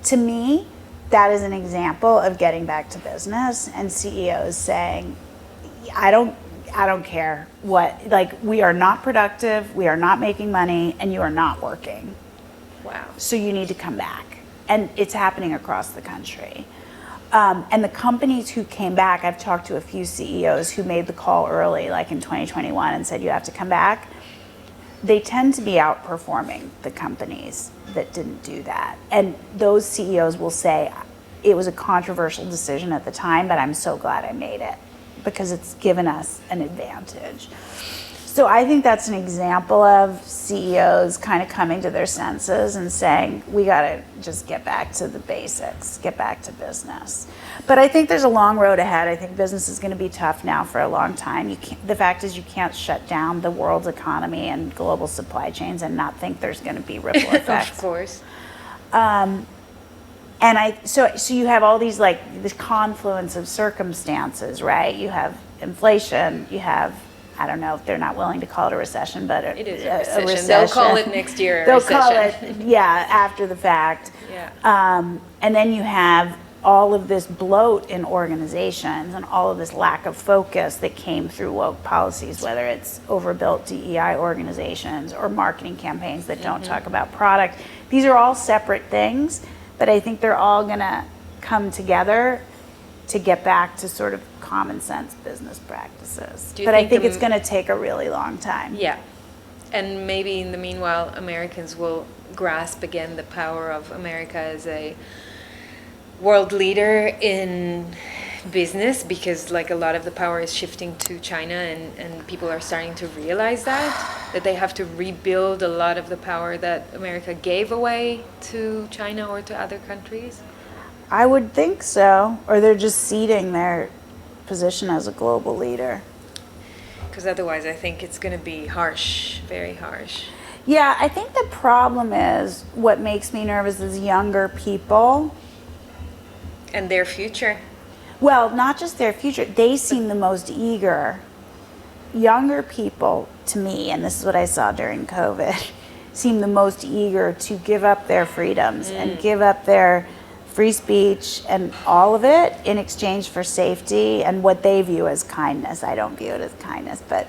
[SPEAKER 2] To me, that is an example of getting back to business and CEOs saying, I don't care what, like, we are not productive, we are not making money, and you are not working.
[SPEAKER 1] Wow.
[SPEAKER 2] So you need to come back. And it's happening across the country. And the companies who came back, I've talked to a few CEOs who made the call early, like in 2021, and said you have to come back. They tend to be outperforming the companies that didn't do that. And those CEOs will say, it was a controversial decision at the time, but I'm so glad I made it because it's given us an advantage. So I think that's an example of CEOs kind of coming to their senses and saying, we got to just get back to the basics, get back to business. But I think there's a long road ahead. I think business is going to be tough now for a long time. The fact is you can't shut down the world's economy and global supply chains and not think there's going to be ripple effects.
[SPEAKER 1] Of course.
[SPEAKER 2] So you have all these, like, this confluence of circumstances, right? You have inflation, you have, I don't know if they're not willing to call it a recession, but
[SPEAKER 1] it is a recession. They'll call it next year a recession.
[SPEAKER 2] They'll call it, yeah, after the fact.
[SPEAKER 1] Yeah.
[SPEAKER 2] And then you have all of this bloat in organizations and all of this lack of focus that came through woke policies, whether it's overbuilt DEI organizations or marketing campaigns that don't talk about product. These are all separate things, but I think they're all gonna come together to get back to sort of common sense business practices. But I think it's going to take a really long time.
[SPEAKER 1] Yeah. And maybe in the meanwhile, Americans will grasp again the power of America as a world leader in business, because like a lot of the power is shifting to China, and people are starting to realize that they have to rebuild a lot of the power that America gave away to China or to other countries.
[SPEAKER 2] I would think so, or they're just ceding their position as a global leader.
[SPEAKER 1] Because otherwise I think it's going to be harsh, very harsh.
[SPEAKER 2] Yeah, I think the problem is, what makes me nervous is younger people.
[SPEAKER 1] And their future.
[SPEAKER 2] Well, not just their future, they seem the most eager. Younger people, to me, and this is what I saw during COVID, seem the most eager to give up their freedoms and give up their free speech and all of it in exchange for safety and what they view as kindness. I don't view it as kindness, but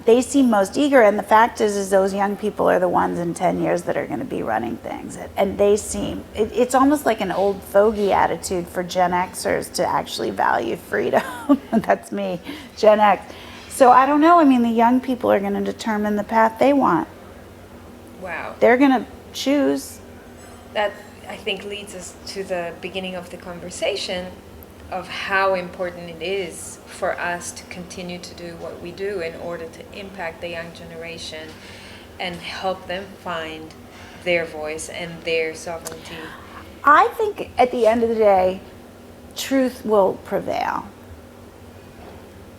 [SPEAKER 2] they seem most eager, and the fact is those young people are the ones in 10 years that are going to be running things. And they seem, it's almost like an old fogey attitude for Gen Xers to actually value freedom. That's me, Gen X. So I don't know. I mean, the young people are going to determine the path they want.
[SPEAKER 1] Wow.
[SPEAKER 2] They're going to choose.
[SPEAKER 1] That, I think, leads us to the beginning of the conversation of how important it is for us to continue to do what we do in order to impact the young generation and help them find their voice and their sovereignty.
[SPEAKER 2] I think at the end of the day, truth will prevail.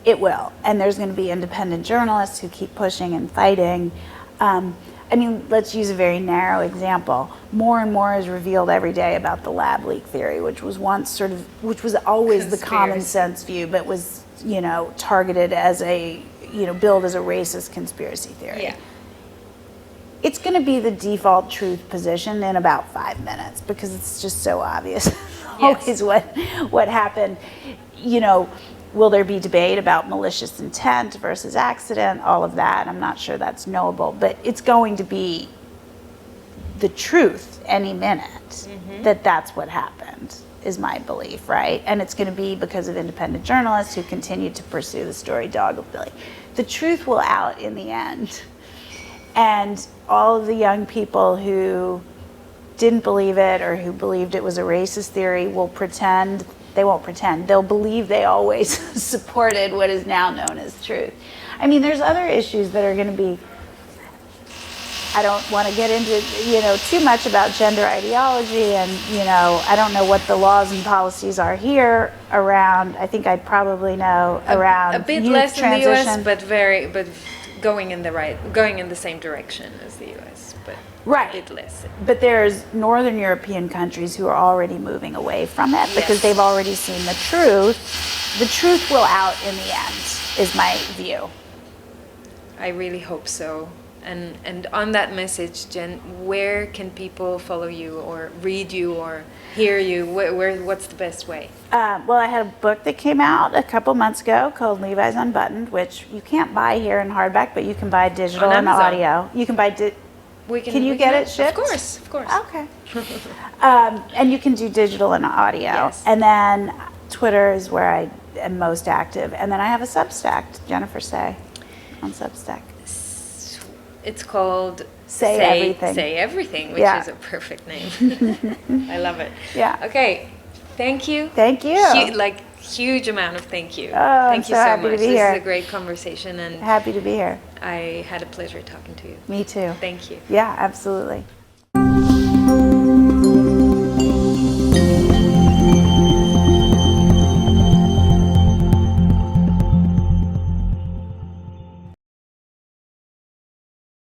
[SPEAKER 2] It will. And there's going to be independent journalists who keep pushing and fighting. I mean, let's use a very narrow example. More and more is revealed every day about the lab leak theory, which was always the common sense view, but was, targeted as billed as a racist conspiracy theory.
[SPEAKER 1] Yeah.
[SPEAKER 2] It's going to be the default truth position in about 5 minutes because it's just so obvious. Always what happened. Will there be debate about malicious intent versus accident? All of that. I'm not sure that's knowable, but it's going to be the truth any minute that that's what happened, is my belief, right? And it's going to be because of independent journalists who continue to pursue the story doggedly. The truth will out in the end. And all of the young people who didn't believe it or who believed it was a racist theory will pretend. They won't pretend. They'll believe they always supported what is now known as truth. I mean, there's other issues that are going to be, I don't want to get into, too much about gender ideology and, I don't know what the laws and policies are here around, I think I probably know, around
[SPEAKER 1] a bit
[SPEAKER 2] youth
[SPEAKER 1] less
[SPEAKER 2] transition.
[SPEAKER 1] in the US, but going in the same direction as the US, but
[SPEAKER 2] right.
[SPEAKER 1] A bit less.
[SPEAKER 2] But there's Northern European countries who are already moving away from it because they've already seen the truth. The truth will out in the end, is my view.
[SPEAKER 1] I really hope so. And on that message, Jen, where can people follow you or read you or hear you? What's the best way?
[SPEAKER 2] Well, I had a book that came out a couple months ago called Levi's Unbuttoned, which you can't buy here in hardback, but you can buy digital and audio. You can buy Can you get it shipped?
[SPEAKER 1] Of course.
[SPEAKER 2] Okay. And you can do digital and audio.
[SPEAKER 1] Yes.
[SPEAKER 2] And then Twitter is where I am most active. And then I have a Substack, Jennifer Sey, on Substack.
[SPEAKER 1] It's called
[SPEAKER 2] Say Everything.
[SPEAKER 1] Say Everything, which is a perfect name. I love it.
[SPEAKER 2] Yeah.
[SPEAKER 1] Okay. Thank you.
[SPEAKER 2] Thank you.
[SPEAKER 1] Huge amount of thank you.
[SPEAKER 2] Thank you so
[SPEAKER 1] much.
[SPEAKER 2] Happy to be
[SPEAKER 1] this
[SPEAKER 2] here.
[SPEAKER 1] is a great conversation, and
[SPEAKER 2] happy to be here.
[SPEAKER 1] I had a pleasure talking to you.
[SPEAKER 2] Me too.
[SPEAKER 1] Thank you.
[SPEAKER 2] Yeah, absolutely.